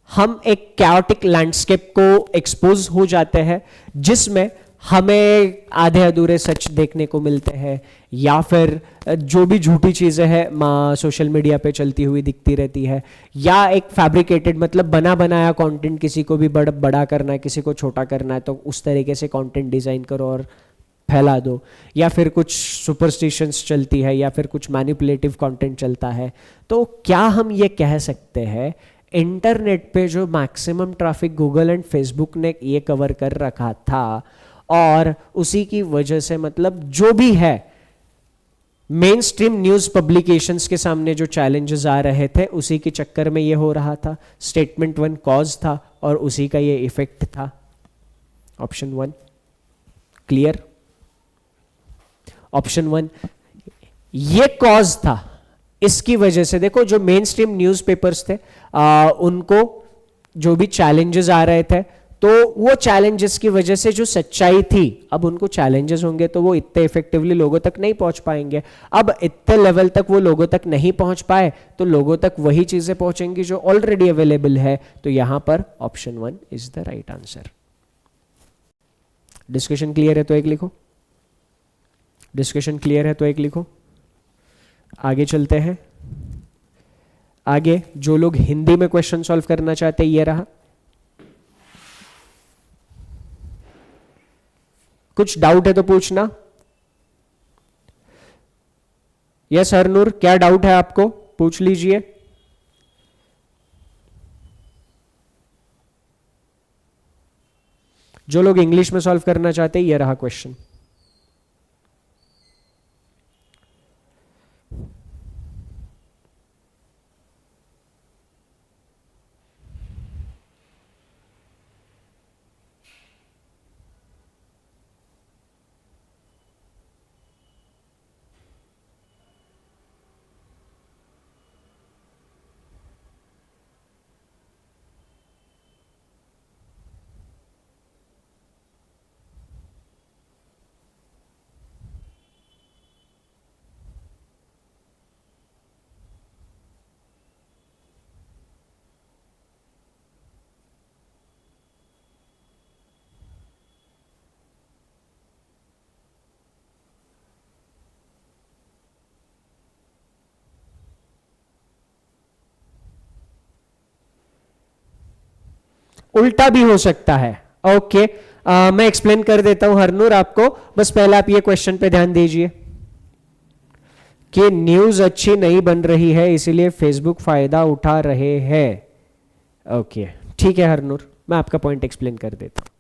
[SPEAKER 1] हम एक कैओटिक लैंडस्केप को एक्सपोज हो जाते हैं, जिसमें हमें आधे अधूरे सच देखने को मिलते हैं, या फिर जो भी झूठी चीज़ें हैं सोशल मीडिया पे चलती हुई दिखती रहती है, या एक फैब्रिकेटेड मतलब बना बनाया कंटेंट, किसी को भी बड़ा करना है, किसी को छोटा करना है, तो उस तरीके से कंटेंट डिज़ाइन करो और फैला दो, या फिर कुछ सुपरस्टिशंस चलती है, या फिर कुछ मैनिपुलेटिव कंटेंट चलता है। तो क्या हम ये कह सकते हैं इंटरनेट पे जो maximum traffic Google and Facebook ने ये कवर कर रखा था, और उसी की वजह से मतलब जो भी है मेन स्ट्रीम न्यूज पब्लिकेशंस के सामने जो चैलेंजेस आ रहे थे, उसी के चक्कर में ये हो रहा था। स्टेटमेंट 1 कॉज था और उसी का ये इफेक्ट था। Option 1 clear? ऑप्शन 1 ये कॉज था, इसकी वजह से देखो जो मेन स्ट्रीम न्यूज पेपर्स थे उनको जो भी चैलेंजेस आ रहे थे, तो वो चैलेंजेस की वजह से जो सच्चाई थी, अब उनको चैलेंजेस होंगे तो वो इतने इफेक्टिवली लोगों तक नहीं पहुंच पाएंगे। अब इतने लेवल तक वो लोगों तक नहीं पहुंच पाए तो लोगों तक वही चीजें पहुंचेंगी जो ऑलरेडी अवेलेबल है। तो यहां पर option 1 is the right answer. Discussion clear है तो एक लिखो, डिस्कशन क्लियर है तो एक लिखो। आगे चलते हैं। आगे जो लोग हिंदी में क्वेश्चन सॉल्व करना चाहते हैं, ये रहा। कुछ डाउट है तो पूछना। यस हरनूर, क्या डाउट है आपको? पूछ लीजिए। जो लोग इंग्लिश में सॉल्व करना चाहते हैं, ये रहा क्वेश्चन। उल्टा भी हो सकता है। ओके मैं एक्सप्लेन कर देता हूं हरनूर आपको, बस पहले आप ये क्वेश्चन पे ध्यान दीजिए कि न्यूज अच्छी नहीं बन रही है इसलिए फेसबुक फायदा उठा रहे हैं। ओके ठीक है हरनूर, मैं आपका पॉइंट एक्सप्लेन कर देता हूं।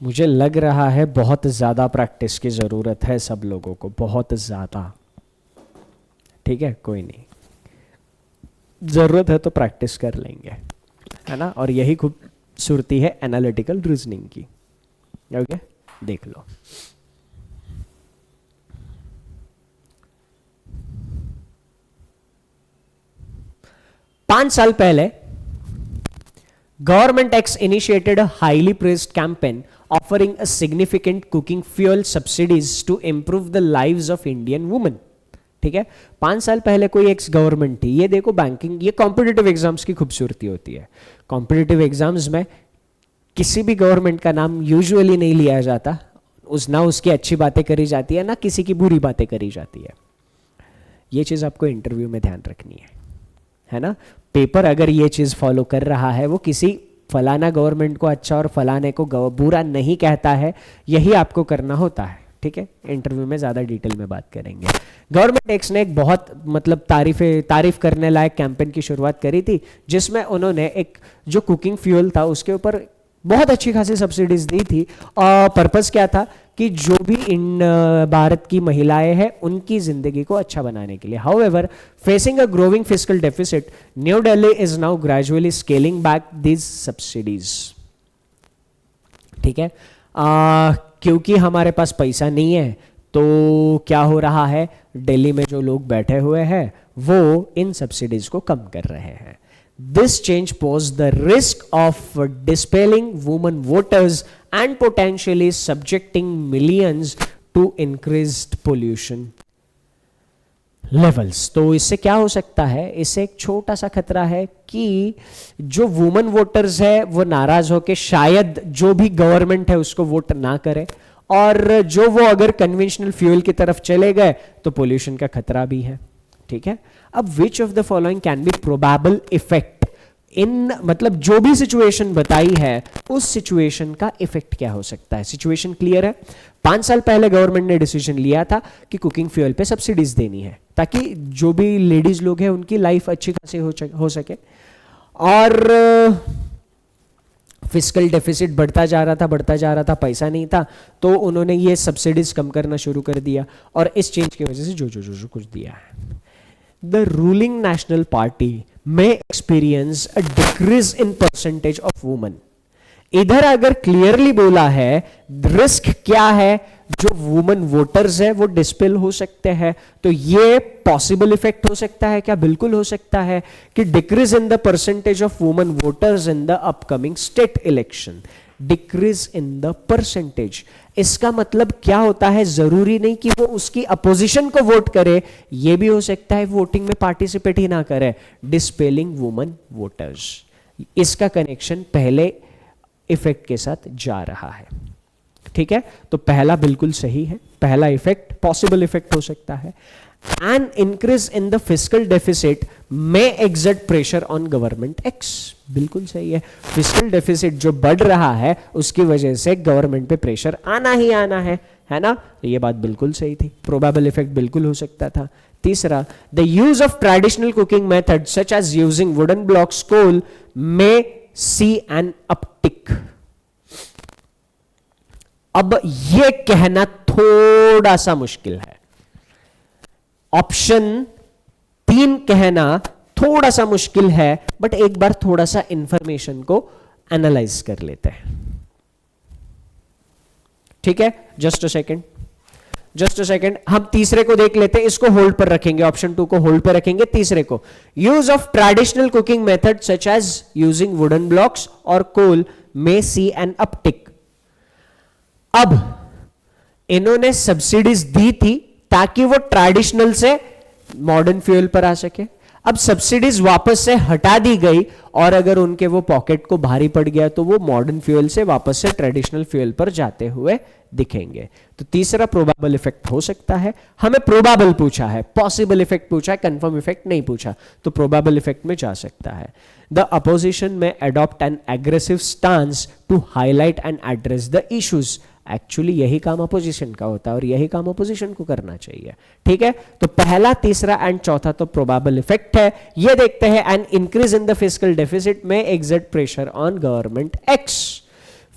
[SPEAKER 1] मुझे लग रहा है बहुत ज़्यादा प्रैक्टिस की ज़रूरत है सब लोगों को, बहुत ज़्यादा। ठीक है कोई नहीं, ज़रूरत है तो प्रैक्टिस कर लेंगे, है ना। और यही खूबसूरती है एनालिटिकल रीजनिंग की। ओके देख लो। पांच साल पहले Government X initiated a highly praised campaign offering a significant cooking fuel subsidies to improve the lives of Indian women. ठीक है। 5 साल पहले कोई एक गवर्नमेंट थी, ये देखो बैंकिंग, ये कॉम्पिटिटिव एग्जाम्स की खूबसूरती होती है। कॉम्पिटिटिव एग्जाम्स में किसी भी गवर्नमेंट का नाम यूजुअली नहीं लिया जाता, ना उसकी अच्छी बातें करी जाती है, ना किसी की बुरी बातें करी जाती है। ये चीज़ आपको इंटरव्यू में ध्यान रखनी है ना। पेपर अगर ये चीज़ फॉलो कर रहा है, वो किसी फलाना गवर्नमेंट को अच्छा और फलाने को बुरा नहीं कहता है, यही आपको करना होता है, ठीक है। इंटरव्यू में ज़्यादा डिटेल में बात करेंगे। गवर्नमेंट एक्स ने एक बहुत मतलब तारीफ करने लायक कैंपेन की शुरुआत करी थी, जिसमें उन्होंने एक जो कुकिंग फ्यूल था उसके ऊपर बहुत अच्छी खासी सब्सिडीज दी थी। और पर्पस क्या था कि जो भी इन भारत की महिलाएं हैं उनकी जिंदगी को अच्छा बनाने के लिए। However, facing a growing fiscal deficit, new Delhi is now gradually scaling back these subsidies, ठीक है। क्योंकि हमारे पास पैसा नहीं है, तो क्या हो रहा है, दिल्ली में जो लोग बैठे हुए हैं वो इन सब्सिडीज को कम कर रहे हैं। This change posed the risk of dispelling women voters and potentially subjecting millions to increased pollution levels। तो इससे क्या हो सकता है, इससे एक छोटा सा खतरा है कि जो वुमेन वोटर्स है वो नाराज होकर शायद जो भी गवर्नमेंट है उसको वोट ना करे, और जो वो अगर कन्वेंशनल फ्यूल की तरफ चले गए तो पोल्यूशन का खतरा भी है, ठीक है। अब which of the following can be probable effect in, मतलब जो भी सिचुएशन बताई है उस सिचुएशन का इफेक्ट क्या हो सकता है। सिचुएशन क्लियर है। 5 साल पहले गवर्नमेंट ने डिसीजन लिया था कि कुकिंग फ्यूल पे सब्सिडीज देनी है, ताकि जो भी लेडीज लोग हैं उनकी लाइफ अच्छी खासी हो सके। और फिस्कल डेफिसिट बढ़ता जा रहा था, पैसा नहीं था, तो उन्होंने ये सब्सिडीज कम करना शुरू कर दिया, और इस चेंज की वजह से जो कुछ दिया है। The ruling national party may experience a decrease in percentage of women। इधर अगर क्लियरली बोला है रिस्क क्या है, जो वुमेन वोटर्स है वो डिस्पेल हो सकते हैं, तो ये पॉसिबल इफेक्ट हो सकता है क्या? बिल्कुल हो सकता है कि decrease in the percentage of women voters in the upcoming state election. Decrease in the percentage, इसका मतलब क्या होता है, जरूरी नहीं कि वो उसकी अपोजिशन को वोट करे, ये भी हो सकता है वोटिंग में पार्टिसिपेट ही ना करे। डिस्पेलिंग वुमेन वोटर्स, इसका कनेक्शन पहले इफेक्ट के साथ जा रहा है, ठीक है। तो पहला बिल्कुल सही है, पहला इफेक्ट पॉसिबल इफेक्ट हो सकता है। An increase in the fiscal deficit may exert pressure on government X, बिल्कुल सही है। फिस्कल डेफिसिट जो बढ़ रहा है उसकी वजह से गवर्नमेंट पे प्रेशर आना ही आना है ना। तो ये बात बिल्कुल सही थी, प्रोबेबल इफेक्ट बिल्कुल हो सकता था। तीसरा, the use of traditional cooking method such as using wooden blocks coal में सी एन अपटिक। अब यह कहना थोड़ा सा मुश्किल है, ऑप्शन 3 कहना थोड़ा सा मुश्किल है, बट एक बार थोड़ा सा इंफॉर्मेशन को एनालाइज कर लेते हैं, ठीक है। जस्ट अ सेकेंड, हम तीसरे को देख लेते हैं, इसको होल्ड पर रखेंगे, ऑप्शन 2 को होल्ड पर रखेंगे। तीसरे को, use of traditional cooking method such as using wooden blocks और कोल में सी एन अपटिक। अब इन्होंने सब्सिडीज दी थी ताकि वो ट्रेडिशनल से मॉडर्न फ्यूल पर आ सके। अब सब्सिडीज वापस से हटा दी गई, और अगर उनके वो पॉकेट को भारी पड़ गया तो वो मॉडर्न फ्यूल से वापस से ट्रेडिशनल फ्यूल पर जाते हुए दिखेंगे। तो तीसरा प्रोबेबल इफेक्ट हो सकता है। हमें प्रोबेबल पूछा है, पॉसिबल इफेक्ट पूछा है, कंफर्म इफेक्ट नहीं पूछा, तो प्रोबेबल इफेक्ट में जा सकता है। द अपोजिशन में adopt an aggressive stance to highlight and address the issues. Actually यही काम अपोजिशन का होता है और यही काम अपोजिशन को करना चाहिए, ठीक है। तो पहला, तीसरा एंड चौथा तो प्रोबेबल इफेक्ट है। ये देखते हैं, an increase in the fiscal deficit may exert pressure on government X.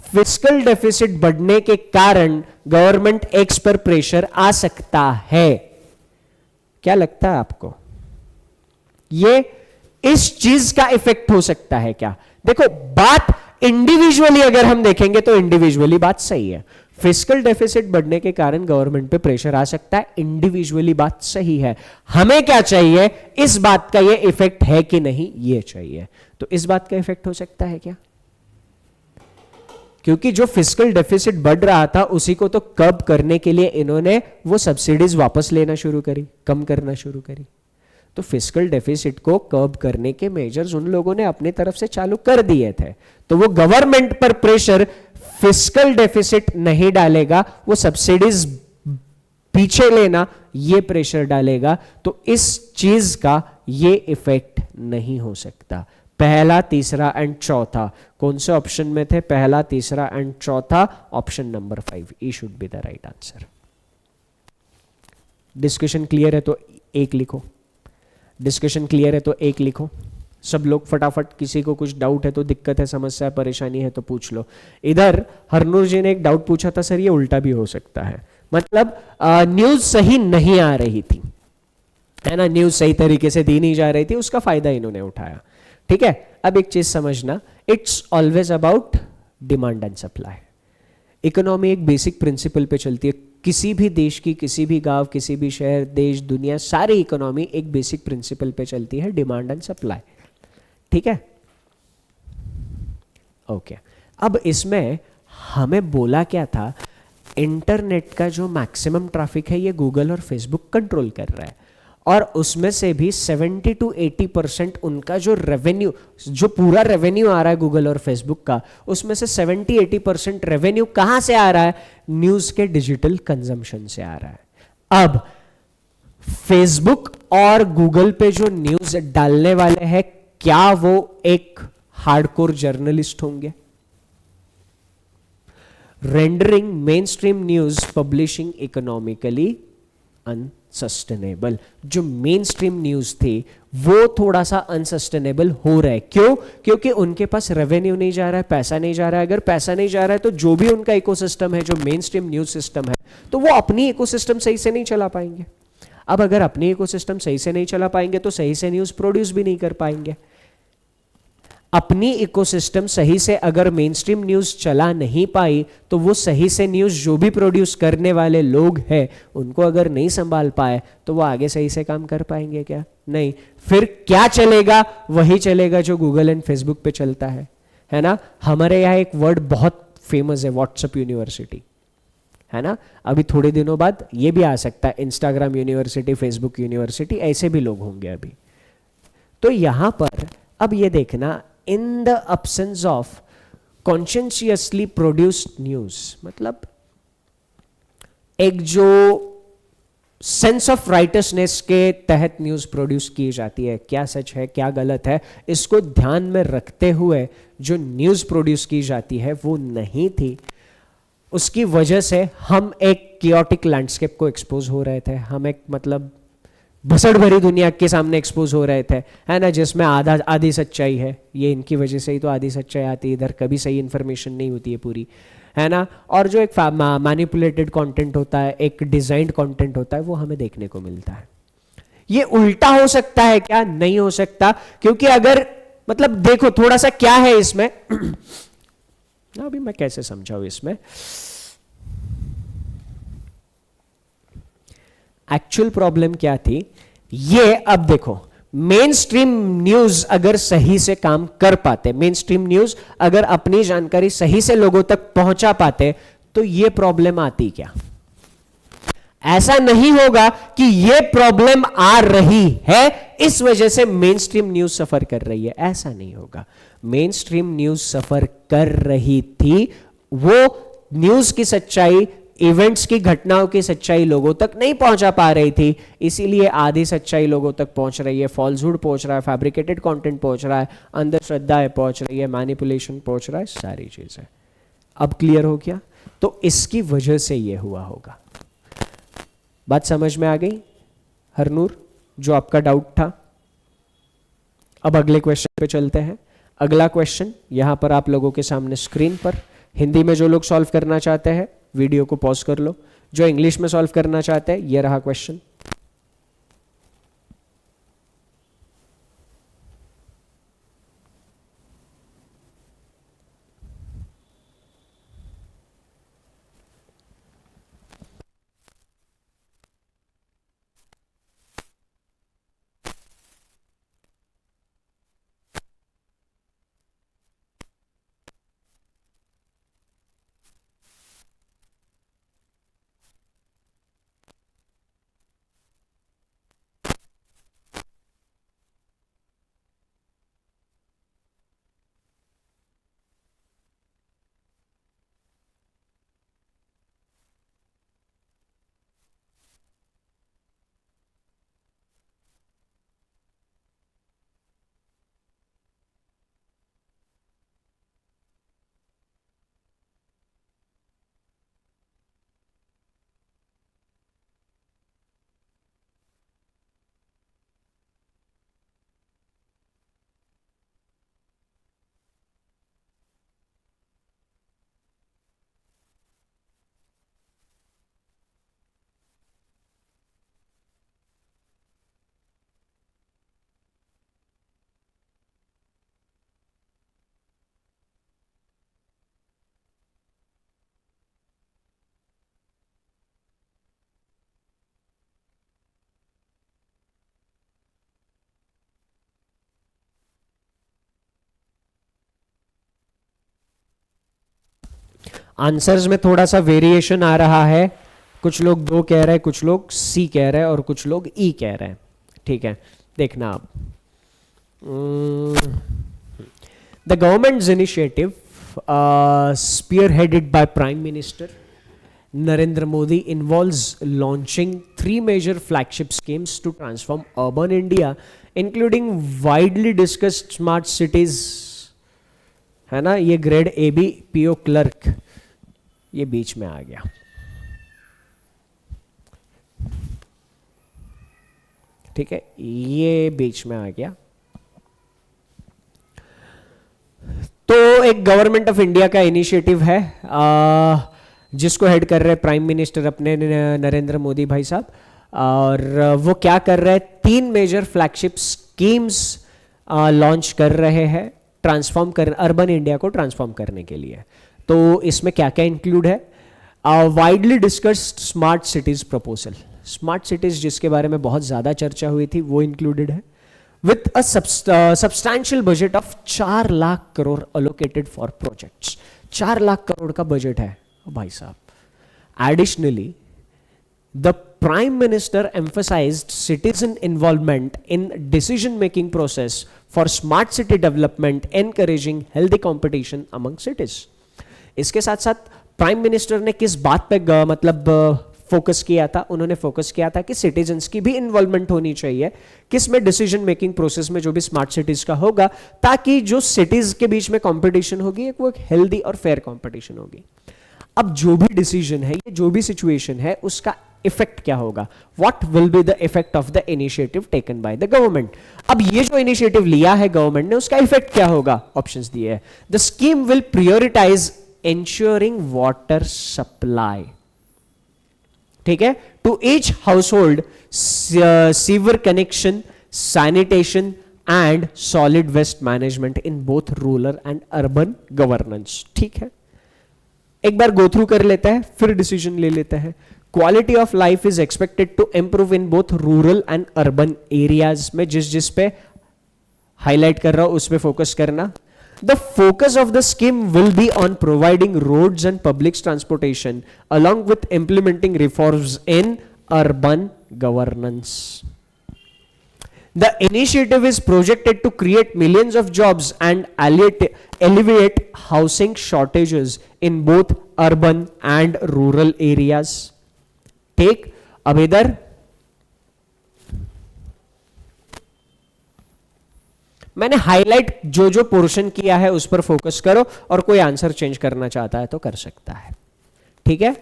[SPEAKER 1] Fiscal deficit बढ़ने के कारण गवर्नमेंट एक्स पर प्रेशर आ सकता है। क्या लगता है आपको, ये इस चीज का इफेक्ट हो सकता है क्या? देखो, बात इंडिविजुअली अगर हम देखेंगे तो इंडिविजुअली बात सही है। फिस्कल डेफिसिट बढ़ने के कारण गवर्नमेंट पे प्रेशर आ सकता है, इंडिविजुअली बात सही है। हमें क्या चाहिए, इस बात का ये इफेक्ट है कि नहीं, ये चाहिए। तो इस बात का इफेक्ट हो सकता है क्या? क्योंकि जो फिस्कल डेफिसिट बढ़ रहा था उसी को तो कर्ब करने के लिए इन्होंने वो सब्सिडीज वापस लेना शुरू करी, कम करना शुरू करी। तो फिस्कल डेफिसिट को कर्ब करने के मेजर्स उन लोगों ने अपनी तरफ से चालू कर दिए थे। तो वो गवर्नमेंट पर प्रेशर फिस्कल डेफिसिट नहीं डालेगा, वो सब्सिडीज पीछे लेना ये प्रेशर डालेगा। तो इस चीज का ये इफेक्ट नहीं हो सकता। पहला, तीसरा एंड चौथा कौन से ऑप्शन में थे? पहला, तीसरा एंड चौथा, option number 5 E should be the right answer. Discussion clear है तो एक लिखो, डिस्कशन क्लियर है तो एक लिखो। सब लोग फटाफट, किसी को कुछ डाउट है तो, दिक्कत है, समस्या, परेशानी है तो पूछ लो। इधर हरनूर जी ने एक डाउट पूछा था, सर ये उल्टा भी हो सकता है, मतलब न्यूज सही नहीं आ रही थी, है ना, न्यूज सही तरीके से दी नहीं जा रही थी, उसका फायदा इन्होंने उठाया। ठीक है, अब एक चीज समझना, it's always about demand and supply. Economy एक बेसिक प्रिंसिपल पे चलती है, किसी भी देश की, किसी भी गांव, किसी भी शहर, देश, दुनिया, सारी इकोनॉमी एक बेसिक प्रिंसिपल पे चलती है, डिमांड एंड सप्लाई। ठीक है, ओके। अब इसमें हमें बोला क्या था, इंटरनेट का जो मैक्सिमम ट्रैफिक है ये गूगल और फेसबुक कंट्रोल कर रहा है, और उसमें से भी 70 to 80% उनका जो रेवेन्यू, जो पूरा रेवेन्यू आ रहा है गूगल और फेसबुक का, उसमें से 70-80% रेवेन्यू कहां से आ रहा है? न्यूज के डिजिटल कंजम्पशन से आ रहा है। अब फेसबुक और गूगल पे जो न्यूज डालने वाले हैं, क्या वो एक हार्डकोर जर्नलिस्ट होंगे? Rendering main stream news publishing economically unsustainable. जो मेन स्ट्रीम न्यूज थी वो थोड़ा सा अनसस्टेनेबल हो रहा है। क्यों? क्योंकि उनके पास रेवेन्यू नहीं जा रहा है, पैसा नहीं जा रहा है। अगर पैसा नहीं जा रहा है तो जो भी उनका इकोसिस्टम है, जो मेन स्ट्रीम न्यूज सिस्टम है, तो वो अपनी इकोसिस्टम सही से नहीं चला पाएंगे। अब अगर अपनी इकोसिस्टम सही से नहीं चला पाएंगे तो सही से न्यूज प्रोड्यूस भी नहीं कर पाएंगे। अपनी इकोसिस्टम सही से अगर मेन स्ट्रीम न्यूज चला नहीं पाई तो वो सही से न्यूज जो भी प्रोड्यूस करने वाले लोग हैं उनको अगर नहीं संभाल पाए तो वो आगे सही से काम कर पाएंगे क्या? नहीं। फिर क्या चलेगा? वही चलेगा जो गूगल एंड फेसबुक पे चलता है ना। हमारे यहाँ एक वर्ड बहुत फेमस है, व्हाट्सएप यूनिवर्सिटी, है ना। अभी थोड़े दिनों बाद ये भी आ सकता है, इंस्टाग्राम यूनिवर्सिटी, फेसबुक यूनिवर्सिटी, ऐसे भी लोग होंगे अभी। तो यहां पर अब ये देखना, in the absence of consciously produced news, मतलब एक जो सेंस ऑफ राइटसनेस के तहत न्यूज प्रोड्यूस की जाती है, क्या सच है क्या गलत है, इसको ध्यान में रखते हुए जो न्यूज प्रोड्यूस की जाती है वो नहीं थी। उसकी वजह से हम एक कियोटिक लैंडस्केप को एक्सपोज हो रहे थे, हम एक मतलब भसड़ भरी दुनिया के सामने एक्सपोज हो रहे थे, है ना, जिसमें आधी सच्चाई है। ये इनकी वजह से ही तो आधी सच्चाई आती है, इधर कभी सही इन्फॉर्मेशन नहीं होती है पूरी, है ना। और जो एक मैनिपुलेटेड कंटेंट होता है, एक डिजाइंड कंटेंट होता है, वो हमें देखने को मिलता है। ये उल्टा हो सकता है क्या? नहीं हो सकता, क्योंकि अगर मतलब देखो थोड़ा सा क्या है इसमें अभी मैं कैसे समझाऊं इसमें। एक्चुअल प्रॉब्लम क्या थी ये, अब देखो, मेन स्ट्रीम न्यूज अगर सही से काम कर पाते, मेन स्ट्रीम न्यूज अगर अपनी जानकारी सही से लोगों तक पहुंचा पाते, तो ये प्रॉब्लम आती क्या? ऐसा नहीं होगा कि ये प्रॉब्लम आ रही है इस वजह से मेन स्ट्रीम न्यूज सफर कर रही है, ऐसा नहीं होगा। मेन स्ट्रीम न्यूज सफर कर रही थी, वो न्यूज की सच्चाई, इवेंट्स की, घटनाओं की सच्चाई लोगों तक नहीं पहुंचा पा रही थी, इसीलिए आधी सच्चाई लोगों तक पहुंच रही है, फॉल्सहुड पहुंच रहा है, फैब्रिकेटेड कंटेंट पहुंच रहा है, अंधश्रद्धाएं पहुंच रही है, मैनिपुलेशन पहुंच रहा है, सारी चीजें। अब क्लियर हो गया? तो इसकी वजह से ये हुआ होगा। बात समझ में आ गई हरनूर, जो आपका डाउट था? अब अगले क्वेश्चन पे चलते हैं। अगला क्वेश्चन यहां पर आप लोगों के सामने स्क्रीन पर, हिंदी में जो लोग सॉल्व करना चाहते हैं वीडियो को पॉज कर लो, जो इंग्लिश में सॉल्व करना चाहते हैं ये रहा क्वेश्चन। आंसर्स में थोड़ा सा वेरिएशन आ रहा है, कुछ लोग 2 कह रहे हैं, कुछ लोग सी कह रहे हैं और कुछ लोग ई कह रहे हैं। ठीक है, देखना आप। The governments initiative spearheaded by Prime Minister Narendra Modi involves launching 3 major flagship schemes to transform urban India, including widely discussed smart cities, है ना, ये grade A B PO clerk, ये बीच में आ गया। ठीक है, ये बीच में आ गया। तो एक गवर्नमेंट ऑफ इंडिया का इनिशिएटिव है जिसको हेड कर रहे हैं प्राइम मिनिस्टर अपने नरेंद्र मोदी भाई साहब, और वो क्या कर रहे हैं, 3 मेजर फ्लैगशिप स्कीम्स लॉन्च कर रहे हैं ट्रांसफॉर्म कर अर्बन इंडिया को ट्रांसफॉर्म करने के लिए। तो इसमें क्या क्या इंक्लूड है, widely discussed smart cities proposal, smart cities जिसके बारे में बहुत ज़्यादा चर्चा हुई थी वो इंक्लूडेड है, with a substantial budget of 4 lakh crore allocated for projects। 4 lakh crore का बजट है भाई साहब। Additionally, the Prime Minister emphasized citizen involvement in decision-making process for smart city development, encouraging healthy competition among cities। इसके साथ साथ प्राइम मिनिस्टर ने किस बात पे मतलब फोकस किया था, उन्होंने फोकस किया था कि सिटीजन्स की भी इन्वॉल्वमेंट होनी चाहिए किस में, डिसीजन मेकिंग प्रोसेस में जो भी स्मार्ट सिटीज का होगा, ताकि जो सिटीज के बीच में कंपटीशन होगी वो एक हेल्दी और फेयर कंपटीशन होगी। अब जो भी डिसीजन है, ये जो भी सिचुएशन है, उसका इफेक्ट क्या होगा, what will be the effect of the initiative taken by the government. अब ये जो इनिशिएटिव लिया है गवर्नमेंट ने, उसका इफेक्ट क्या होगा, ऑप्शंस दिए हैं। The scheme will prioritise ensuring water supply, ठीक है, to each household, sewer connection, sanitation and solid waste management in both rural and urban governance। ठीक है, एक बार गो थ्रू कर लेते हैं फिर डिसीजन ले लेते हैं। Quality of life is expected to improve in both rural and urban areas में जिस पे हाईलाइट कर रहा हूं उस पे फोकस करना। The focus of the scheme will be on providing roads and public transportation along with implementing reforms in urban governance. The initiative is projected to create millions of jobs and alleviate housing shortages in both urban and rural areas. ठीक, अब इधर मैंने highlight जो जो portion किया है उस पर फोकस करो, और कोई आंसर चेंज करना चाहता है तो कर सकता है। ठीक है,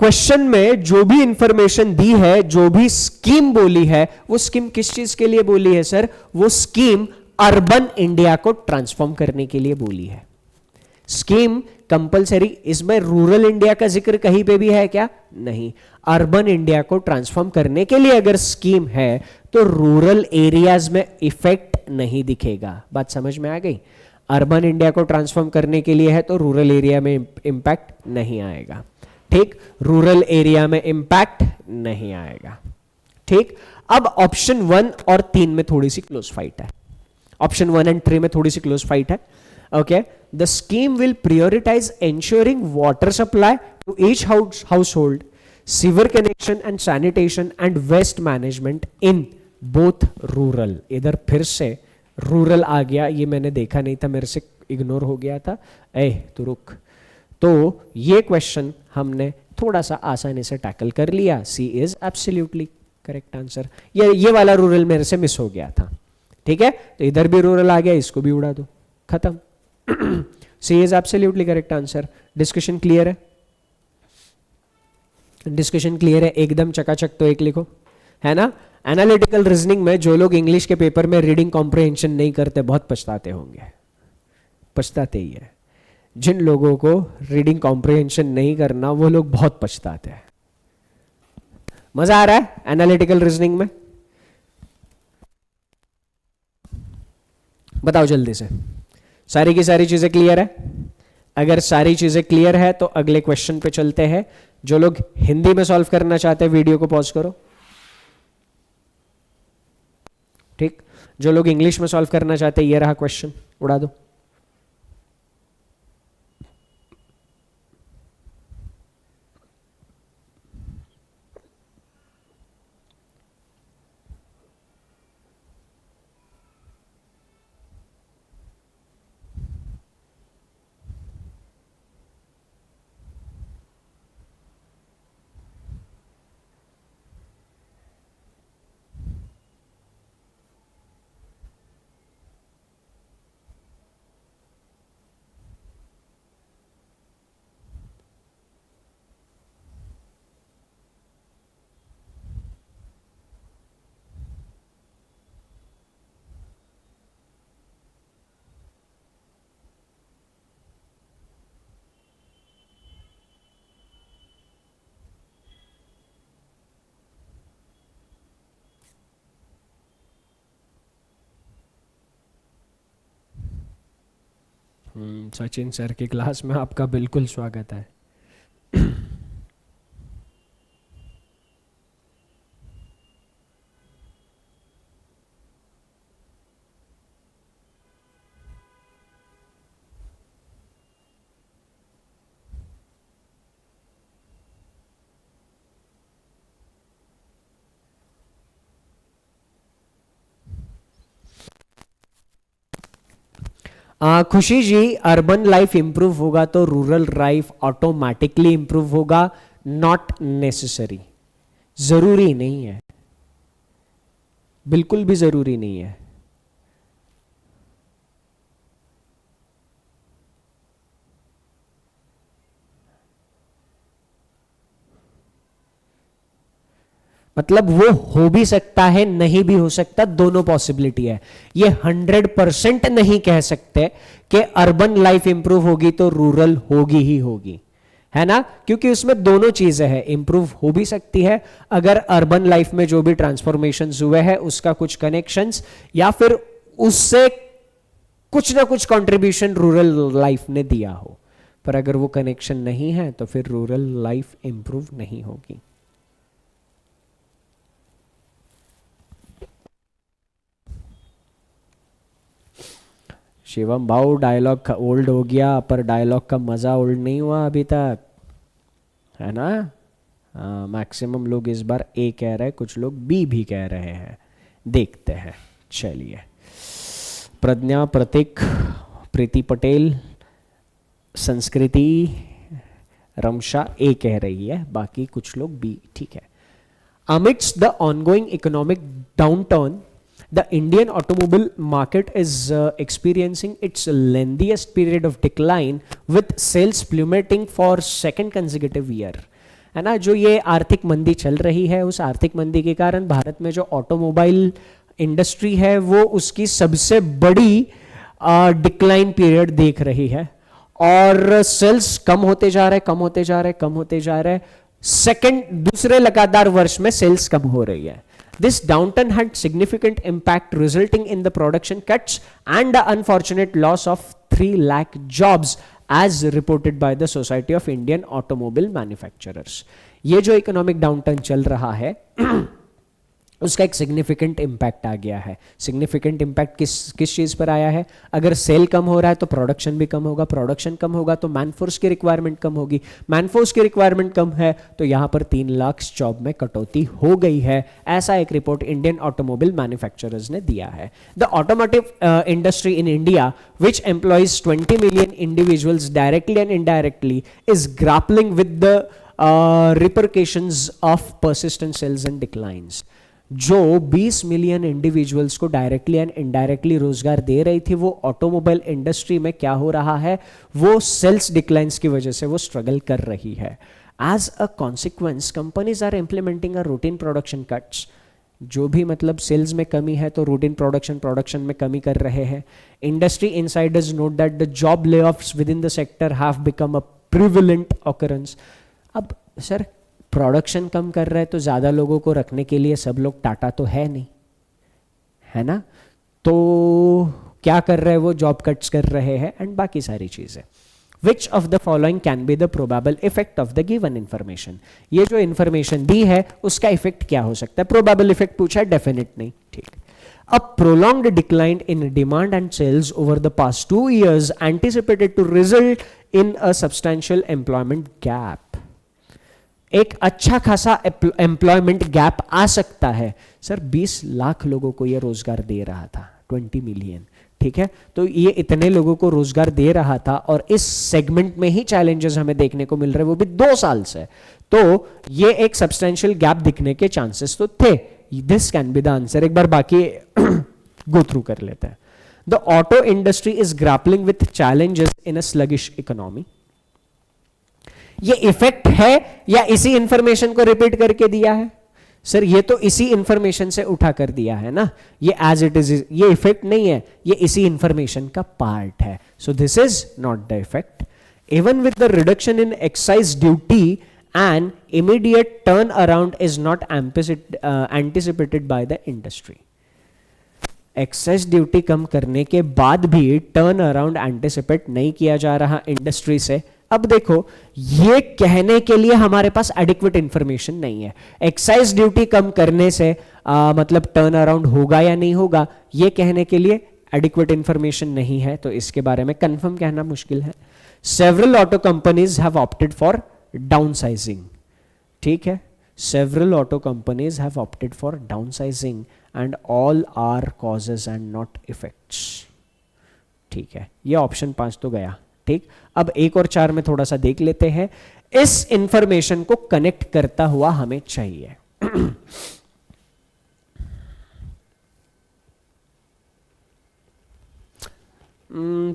[SPEAKER 1] क्वेश्चन में जो भी इंफॉर्मेशन दी है, जो भी स्कीम बोली है, वो स्कीम किस चीज के लिए बोली है सर, वो स्कीम अर्बन इंडिया को ट्रांसफॉर्म करने के लिए बोली है। स्कीम कंपलसरी, इसमें रूरल इंडिया का जिक्र कहीं पे भी है क्या, नहीं। अर्बन इंडिया को ट्रांसफॉर्म करने के लिए अगर स्कीम है तो रूरल एरियाज में इफेक्ट नहीं दिखेगा। बात समझ में आ गई, अर्बन इंडिया को ट्रांसफॉर्म करने के लिए है तो रूरल एरिया में इंपैक्ट नहीं आएगा। ठीक, रूरल एरिया में इंपैक्ट नहीं आएगा। ठीक, अब ऑप्शन 1 और 3 में थोड़ी सी क्लोज फाइट है, ऑप्शन 1 एंड 3 में थोड़ी सी क्लोज फाइट है। Okay, the scheme will prioritise ensuring water supply to each household, sewer connection and sanitation and waste management in both rural. इधर फिर से रूरल आ गया, ये मैंने देखा नहीं था, मेरे से इग्नोर हो गया था, तू रुक। तो ये क्वेश्चन हमने थोड़ा सा आसानी से टैकल कर लिया। सी इज एब्सोल्युटली करेक्ट आंसर। ये वाला रूरल मेरे से मिस हो गया था। ठीक है, तो इधर भी रूरल आ गया, इसको भी उड़ा दो, खत्म। C is absolutely correct answer. Discussion clear है, डिस्कशन क्लियर है एकदम चकाचक। तो एक लिखो, है ना। एनालिटिकल रीजनिंग में जो लोग इंग्लिश के पेपर में रीडिंग कॉम्प्रिहेंशन नहीं करते बहुत पछताते होंगे, पछताते ही है। जिन लोगों को रीडिंग कॉम्प्रिहेंशन नहीं करना वो लोग बहुत पछताते हैं। मजा आ रहा है एनालिटिकल रीजनिंग में? बताओ जल्दी से, सारी की सारी चीजें क्लियर है? अगर सारी चीजें क्लियर है तो अगले क्वेश्चन पे चलते हैं। जो लोग हिंदी में सॉल्व करना चाहते हैं वीडियो को पॉज करो। ठीक, जो लोग इंग्लिश में सॉल्व करना चाहते हैं, ये रहा क्वेश्चन, उड़ा दो। सचिन सर की क्लास में आपका बिल्कुल स्वागत है। खुशी जी, अर्बन लाइफ इंप्रूव होगा तो रूरल लाइफ ऑटोमेटिकली इंप्रूव होगा? नॉट नेसेसरी, जरूरी नहीं है, बिल्कुल भी जरूरी नहीं है। मतलब वो हो भी सकता है, नहीं भी हो सकता, दोनों पॉसिबिलिटी है। ये 100% नहीं कह सकते कि अर्बन लाइफ इंप्रूव होगी तो रूरल होगी ही होगी, है ना, क्योंकि उसमें दोनों चीजें हैं। इंप्रूव हो भी सकती है अगर अर्बन लाइफ में जो भी ट्रांसफॉर्मेशंस हुए हैं उसका कुछ कनेक्शंस या फिर उससे कुछ ना कुछ कंट्रीब्यूशन रूरल लाइफ ने दिया हो, पर अगर वो कनेक्शन नहीं है तो फिर रूरल लाइफ इंप्रूव नहीं होगी। शिवम भाऊ, डायलॉग ओल्ड हो गया पर डायलॉग का मजा ओल्ड नहीं हुआ अभी तक, है ना। मैक्सिमम लोग इस बार ए कह रहे हैं, कुछ लोग बी भी कह रहे हैं, देखते हैं। चलिए, प्रज्ञा, प्रतीक, प्रीति पटेल, संस्कृति, रमशा ए कह रही है, बाकी कुछ लोग बी, ठीक है। Amidst the ongoing economic downturn, the Indian automobile market is experiencing its lengthiest period of decline, with sales plummeting for second consecutive year. है ना, जो ये आर्थिक मंदी चल रही है, उस आर्थिक मंदी के कारण भारत में जो ऑटोमोबाइल इंडस्ट्री है वो उसकी सबसे बड़ी डिक्लाइन पीरियड देख रही है, और सेल्स कम होते जा रहे, कम होते जा रहे, कम होते जा रहे। दूसरे लगातार वर्ष में सेल्स कम हो रही है। This downturn had significant impact, resulting in the production cuts and the unfortunate loss of 3 lakh jobs, as reported by the Society of Indian Automobile Manufacturers. ये जो इकोनॉमिक डाउनटर्न चल रहा है उसका एक सिग्निफिकेंट इम्पैक्ट आ गया है। सिग्निफिकेंट इम्पैक्ट किस चीज़ पर आया है? अगर सेल कम हो रहा है तो प्रोडक्शन भी कम होगा, प्रोडक्शन कम होगा तो मैनफोर्स की रिक्वायरमेंट कम होगी, मैनफोर्स की रिक्वायरमेंट कम है तो यहाँ पर 3 लाख जॉब में कटौती हो गई है। ऐसा एक रिपोर्ट इंडियन ऑटोमोबाइल मैन्युफैक्चरर्स ने दिया है। The automotive industry in India, which employs 20 million individuals directly and indirectly, is grappling with the repercussions of persistent sales and declines। जो 20 मिलियन इंडिविजुअल्स को डायरेक्टली एंड इनडायरेक्टली रोजगार दे रही थी, वो ऑटोमोबाइल इंडस्ट्री में क्या हो रहा है, वो सेल्स डिक्लाइंस की वजह से वो स्ट्रगल कर रही है। As a consequence, companies are implementing a routine production cuts. जो भी मतलब सेल्स में कमी है तो रूटीन प्रोडक्शन में कमी कर रहे हैं। Industry insiders note that the job layoffs within the sector have become a prevalent occurrence. अब सर, प्रोडक्शन कम कर रहे हैं तो ज़्यादा लोगों को रखने के लिए सब लोग टाटा तो है नहीं, है ना, तो क्या कर रहे हैं वो, जॉब कट्स कर रहे हैं एंड बाकी सारी चीज़ें। Which of the following can be the probable effect of the given information? ये जो इन्फॉर्मेशन दी है उसका इफेक्ट क्या हो सकता है? प्रोबेबल इफेक्ट पूछा है, डेफिनेट नहीं, ठीक। A prolonged decline in demand and sales over the past 2 years anticipated to result in a substantial employment gap। एक अच्छा खासा एम्प्लॉयमेंट गैप आ सकता है। सर 20 लाख लोगों को ये रोजगार दे रहा था, 20 मिलियन, ठीक है, तो ये इतने लोगों को रोजगार दे रहा था और इस सेगमेंट में ही चैलेंजेस हमें देखने को मिल रहे हैं, वो भी 2 साल से, तो ये एक सब्सटेंशियल गैप दिखने के चांसेस तो थे। This can be the answer. एक बार बाकी गो थ्रू कर लेते हैं। The auto industry is grappling with challenges in a sluggish economy. ये इफेक्ट है या इसी इंफॉर्मेशन को रिपीट करके दिया है? सर ये तो इसी इंफॉर्मेशन से उठा कर दिया है ना, ये एज इट इज, ये इफेक्ट नहीं है, ये इसी इंफॉर्मेशन का पार्ट है। So this is not the effect. Even with the reduction in excise duty, an immediate turnaround is not anticipated by the industry. Excise duty कम करने के बाद भी टर्न अराउंड एंटिसिपेट नहीं किया जा रहा इंडस्ट्री से। अब देखो, ये कहने के लिए हमारे पास एडिक्वेट इंफॉर्मेशन नहीं है। एक्साइज ड्यूटी कम करने से मतलब टर्न अराउंड होगा या नहीं होगा, ये कहने के लिए एडिक्वेट इंफॉर्मेशन नहीं है, तो इसके बारे में कंफर्म कहना मुश्किल है। Several auto companies have opted for downsizing, ठीक है, several auto companies have opted for downsizing and all are causes and not effects, ठीक है, ये ऑप्शन 5 तो गया, ठीक। अब 1 और 4 में थोड़ा सा देख लेते हैं, इस इंफॉर्मेशन को कनेक्ट करता हुआ हमें चाहिए।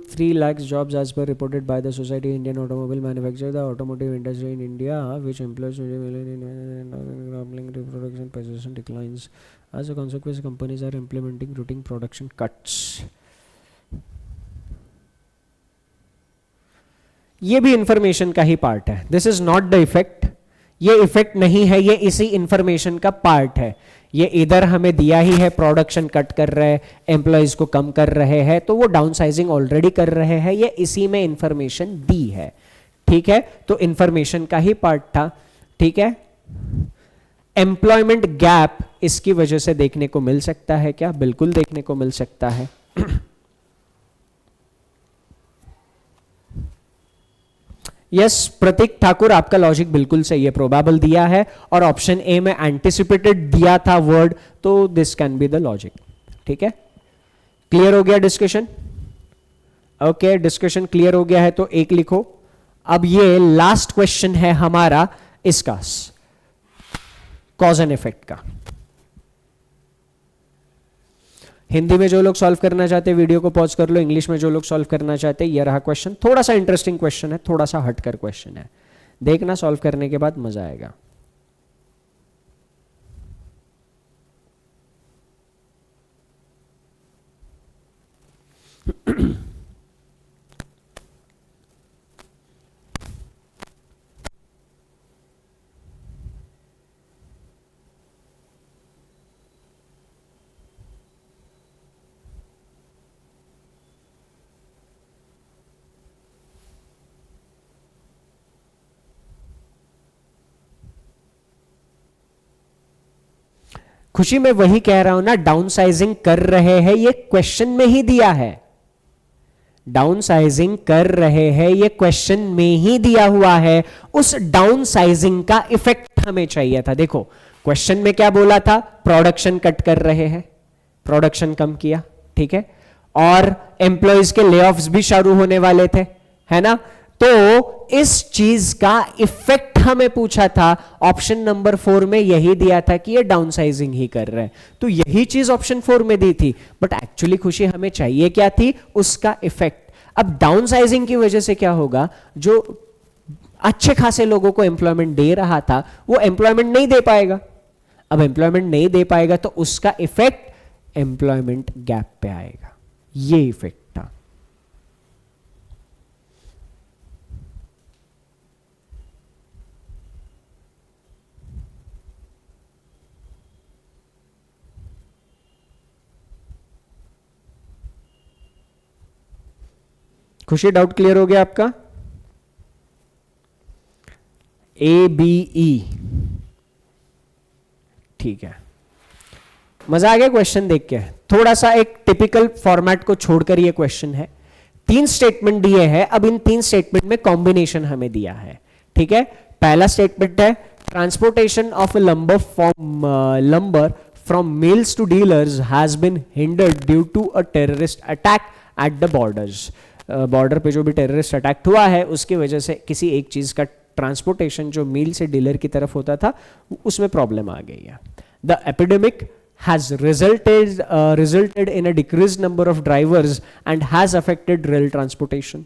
[SPEAKER 1] 3 lakhs jobs as per reported by the Society of Indian Automobile Manufacturers. The automotive industry in India, which employs 20 million in grappling reproduction position declines. As a consequence, companies are implementing routine production cuts. ये भी information का ही part है। This is not the effect, ये effect नहीं है, ये इसी information का पार्ट है। ये इधर हमें दिया ही है, प्रोडक्शन कट कर रहे हैं, एम्प्लॉयज को कम कर रहे हैं, तो वो डाउनसाइजिंग ऑलरेडी कर रहे हैं, ये इसी में इंफॉर्मेशन दी है, ठीक है, तो इंफॉर्मेशन का ही पार्ट था, ठीक है। एम्प्लॉयमेंट गैप इसकी वजह से देखने को मिल सकता है क्या? बिल्कुल देखने को मिल सकता है। यस प्रतीक ठाकुर, आपका लॉजिक बिल्कुल सही है, प्रोबेबल दिया है और ऑप्शन ए में एंटिसिपेटेड दिया था वर्ड, तो this can be the logic, ठीक है। क्लियर हो गया डिस्कशन? ओके, डिस्कशन क्लियर हो गया है तो 1 लिखो। अब ये लास्ट क्वेश्चन है हमारा इसका, कॉज एंड इफेक्ट का। हिंदी में जो लोग सॉल्व करना चाहते हैं वीडियो को पॉज कर लो, इंग्लिश में जो लोग सॉल्व करना चाहते हैं, ये रहा क्वेश्चन। थोड़ा सा इंटरेस्टिंग क्वेश्चन है, थोड़ा सा हटकर क्वेश्चन है, देखना सॉल्व करने के बाद मजा आएगा। खुशी मैं वही कह रहा हूं ना, डाउनसाइजिंग कर रहे हैं, ये क्वेश्चन में ही दिया है। डाउनसाइजिंग कर रहे हैं, ये क्वेश्चन में ही दिया हुआ है। उस डाउनसाइजिंग का इफेक्ट हमें चाहिए था। देखो क्वेश्चन में क्या बोला था, प्रोडक्शन कट कर रहे हैं, प्रोडक्शन कम किया, ठीक है, और एम्प्लॉयज के ले ऑफ्स भी शुरू होने वाले थे, है ना। तो इस चीज का इफेक्ट हमें पूछा था, ऑप्शन नंबर 4 में यही दिया था कि ये डाउनसाइजिंग ही कर रहे हैं, तो यही चीज ऑप्शन 4 में दी थी। बट एक्चुअली खुशी हमें चाहिए क्या थी, उसका इफेक्ट। अब डाउनसाइजिंग की वजह से क्या होगा, जो अच्छे खासे लोगों को एम्प्लॉयमेंट दे रहा था वो एम्प्लॉयमेंट नहीं दे पाएगा। अब एम्प्लॉयमेंट नहीं दे पाएगा तो उसका इफेक्ट एम्प्लॉयमेंट गैप पे आएगा, ये इफेक्ट था। खुशी डाउट क्लियर हो गया आपका? ABE, ठीक है, मजा आ गया क्वेश्चन देख के? थोड़ा सा एक टिपिकल फॉर्मेट को छोड़कर ये क्वेश्चन है। 3 स्टेटमेंट दिए हैं, अब इन 3 स्टेटमेंट में कॉम्बिनेशन हमें दिया है, ठीक है। पहला स्टेटमेंट है transportation of lumber from mills to dealers has been hindered due to a terrorist attack at the borders. Border पे जो भी टेररिस्ट अटैक हुआ है उसकी वजह से किसी एक चीज का ट्रांसपोर्टेशन जो मील से डीलर की तरफ होता था उसमें प्रॉब्लम आ गई है। The epidemic has resulted in a decreased number of drivers and has affected rail transportation.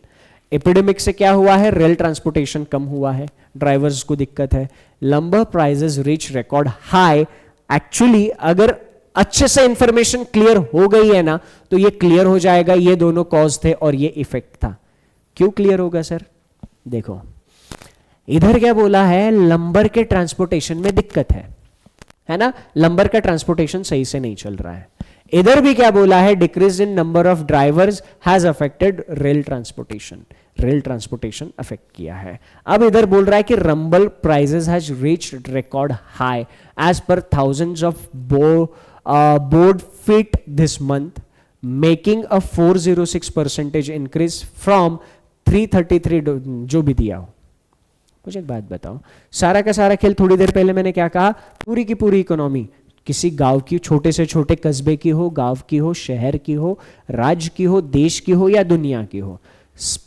[SPEAKER 1] Epidemic से क्या हुआ है, रेल ट्रांसपोर्टेशन कम हुआ है, ड्राइवर्स को दिक्कत है। Lumbar prices reach record high. Actually अगर अच्छे से इंफॉर्मेशन क्लियर हो गई है ना तो ये क्लियर हो जाएगा, ये दोनों कॉज थे और ये इफेक्ट था। क्यों क्लियर होगा सर? देखो इधर क्या बोला है, लंबर के ट्रांसपोर्टेशन में दिक्कत है ना, लंबर का ट्रांसपोर्टेशन सही से नहीं चल रहा है। इधर भी क्या बोला है, decrease in number of drivers has affected rail transportation, rail transportation affect किया है। अब इधर बोल रहा है कि lumber prices has reached record high as per thousands of board feet this month, making a 406% increase from 333 जो भी दिया हो। मुझे एक बात बताओ, सारा का सारा खेल, थोड़ी देर पहले मैंने क्या कहा, पूरी की पूरी इकोनॉमी किसी गांव की, छोटे से छोटे कस्बे की हो, गांव की हो, शहर की हो, राज्य की हो, देश की हो या दुनिया की हो,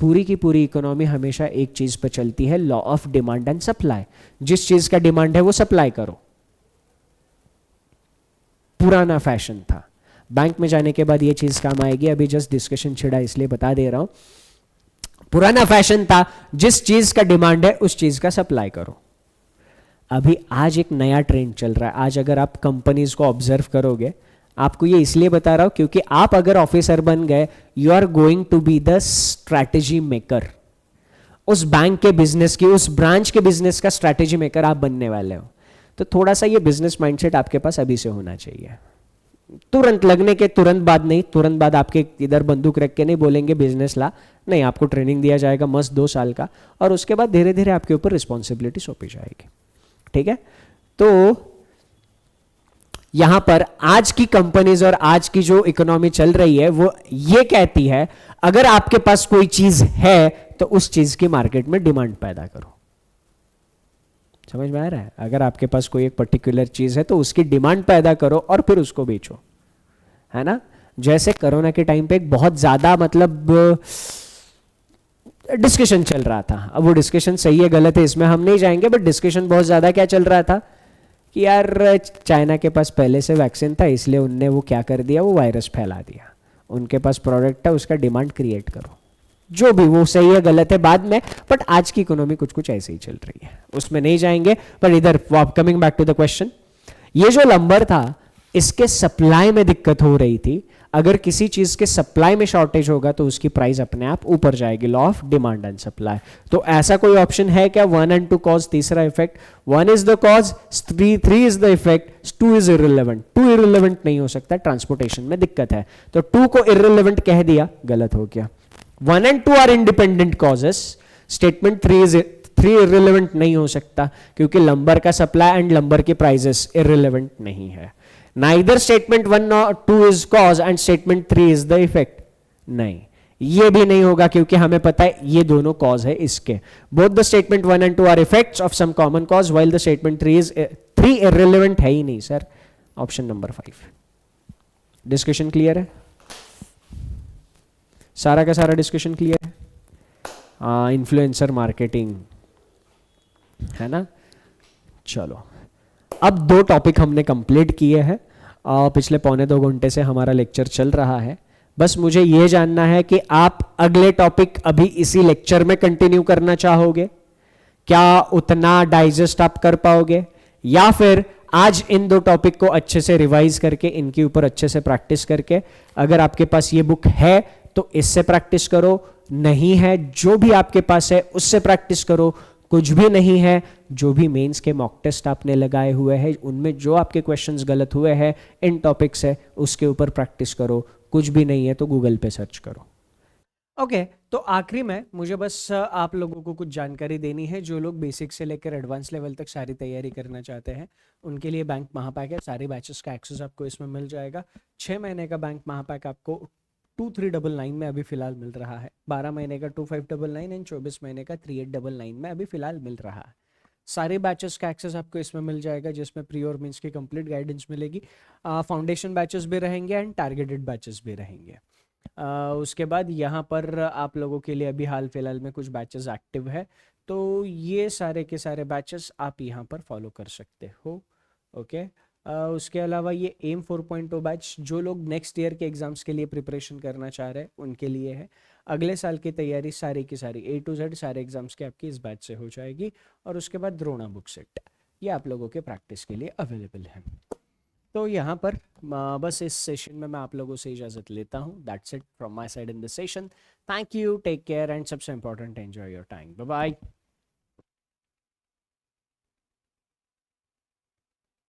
[SPEAKER 1] पूरी की पूरी इकोनॉमी हमेशा एक चीज पर चलती है, law of demand and supply. जिस चीज का डिमांड है वो सप्लाई करो। पुराना फैशन था, बैंक में जाने के बाद ये चीज काम आएगी, अभी जस्ट डिस्कशन छिड़ा इसलिए बता दे रहा हूं। पुराना फैशन था, जिस चीज का डिमांड है उस चीज का सप्लाई करो। अभी आज एक नया ट्रेंड चल रहा है। आज अगर आप कंपनीज को ऑब्जर्व करोगे, आपको ये इसलिए बता रहा हूं क्योंकि आप अगर ऑफिसर बन गए, you are going to be the strategy maker. उस बैंक के बिजनेस की, उस ब्रांच के बिजनेस का स्ट्रैटेजी मेकर आप बनने वाले हो। तो थोड़ा सा ये बिजनेस माइंडसेट आपके पास अभी से होना चाहिए। तुरंत लगने के तुरंत बाद नहीं, तुरंत बाद आपके इधर बंदूक रख के नहीं बोलेंगे बिजनेस ला, नहीं, आपको ट्रेनिंग दिया जाएगा मस्त 2 साल का, और उसके बाद धीरे धीरे आपके ऊपर रिस्पॉन्सिबिलिटी सौंपी जाएगी। ठीक है, तो यहां पर आज की कंपनीज और आज की जो इकोनॉमी चल रही है वो ये कहती है, अगर आपके पास कोई चीज है तो उस चीज की मार्केट में डिमांड पैदा करो। समझ में आ रहा है? अगर आपके पास कोई एक पर्टिकुलर चीज है तो उसकी डिमांड पैदा करो और फिर उसको बेचो, है ना। जैसे कोरोना के टाइम पे एक बहुत ज्यादा मतलब डिस्कशन चल रहा था। अब वो डिस्कशन सही है गलत है इसमें हम नहीं जाएंगे, बट डिस्कशन बहुत ज्यादा क्या चल रहा था कि यार चाइना के पास पहले से वैक्सीन था, इसलिए उनने वो क्या कर दिया, वो वायरस फैला दिया। उनके पास प्रोडक्ट है, उसका डिमांड क्रिएट करो। जो भी वो सही है गलत है बाद में, बट आज की इकोनॉमी कुछ कुछ ऐसे ही चल रही है, उसमें नहीं जाएंगे। पर इधर coming back to the question, ये जो नंबर था इसके सप्लाई में दिक्कत हो रही थी। अगर किसी चीज के सप्लाई में शॉर्टेज होगा तो उसकी प्राइस अपने आप ऊपर जाएगी, law of demand and supply. तो ऐसा कोई ऑप्शन है क्या 1 and 2 कॉज, तीसरा effect? 1 is the cause, 3 is the effect, 2 is irrelevant. 2 irrelevant नहीं हो सकता, ट्रांसपोर्टेशन में दिक्कत है, तो 2 को इररिलेवेंट कह दिया, गलत हो गया। 1 and 2 are independent causes, statement 3 irrelevant नहीं हो सकता क्योंकि लंबर का सप्लाई एंड लंबर की प्राइसेस इररिलेवेंट नहीं है। Neither statement 1 or 2 is cause and statement 3 is the effect. नहीं, ये भी नहीं होगा क्योंकि हमें पता है ये दोनों कॉज है इसके। Both the statement 1 and 2 are effects of some common cause while the statement 3 irrelevant है ही नहीं sir. Option number 5। Discussion clear है? सारा का सारा डिस्कशन क्लियर है? इन्फ्लुएंसर मार्केटिंग है ना। चलो, अब 2 टॉपिक हमने कंप्लीट किए हैं। पिछले 1.25 घंटे से हमारा लेक्चर चल रहा है। बस मुझे ये जानना है कि आप अगले टॉपिक अभी इसी लेक्चर में कंटिन्यू करना चाहोगे? क्या उतना डाइजेस्ट आप कर पाओगे, या फिर आज इन 2 टॉपिक को अच्छे से रिवाइज करके इनके ऊपर अच्छे से प्रैक्टिस करके, अगर आपके पास ये बुक है तो इससे प्रैक्टिस करो, नहीं है जो भी आपके पास है उससे प्रैक्टिस करो, कुछ भी नहीं है जो भी मेंस के मॉक टेस्ट आपने लगाए हुए हैं उनमें जो आपके क्वेश्चंस गलत हुए हैं इन टॉपिक्स है उसके ऊपर प्रैक्टिस करो, कुछ भी नहीं है तो गूगल पे सर्च करो। ओके, तो आखिरी में मुझे बस आप लोगों को कुछ जानकारी देनी है। जो लोग बेसिक से लेकर एडवांस लेवल तक सारी तैयारी करना चाहते हैं उनके लिए बैंक महापैक है। सारे बैचेस का एक्सेस आपको इसमें मिल जाएगा। 6 महीने का बैंक महापैक आपको 2399 में अभी फिलहाल मिल रहा है, 12 महीने का 2599 एंड 24 महीने का 3899 में अभी फिलहाल मिल रहा है। सारे बैचेस का एक्सेस आपको इसमें मिल जाएगा जिसमें प्री और मींस की कंप्लीट गाइडेंस मिलेगी। फाउंडेशन बैचेस भी रहेंगे एंड टारगेटेड बैचेस भी रहेंगे। उसके बाद यहाँ पर आप लोगों के लिए अभी हाल फिलहाल में कुछ बैचेस एक्टिव है, तो ये सारे के सारे बैचेस आप यहाँ पर फॉलो कर सकते हो। ओके, उसके अलावा ये एम 4.0 बैच जो लोग नेक्स्ट ईयर के एग्जाम्स के लिए प्रिपरेशन करना चाह रहे हैं उनके लिए है। अगले साल की तैयारी सारी की सारी A to Z सारे एग्जाम्स के आपकी इस बैच से हो जाएगी। और उसके बाद द्रोणा बुक सेट ये आप लोगों के प्रैक्टिस के लिए अवेलेबल है। तो यहाँ पर बस इस सेशन में मैं आप लोगों से इजाज़त लेता हूँ। That's it from my side in this session. Thank you, take care and सबसे important enjoy your time. Bye bye.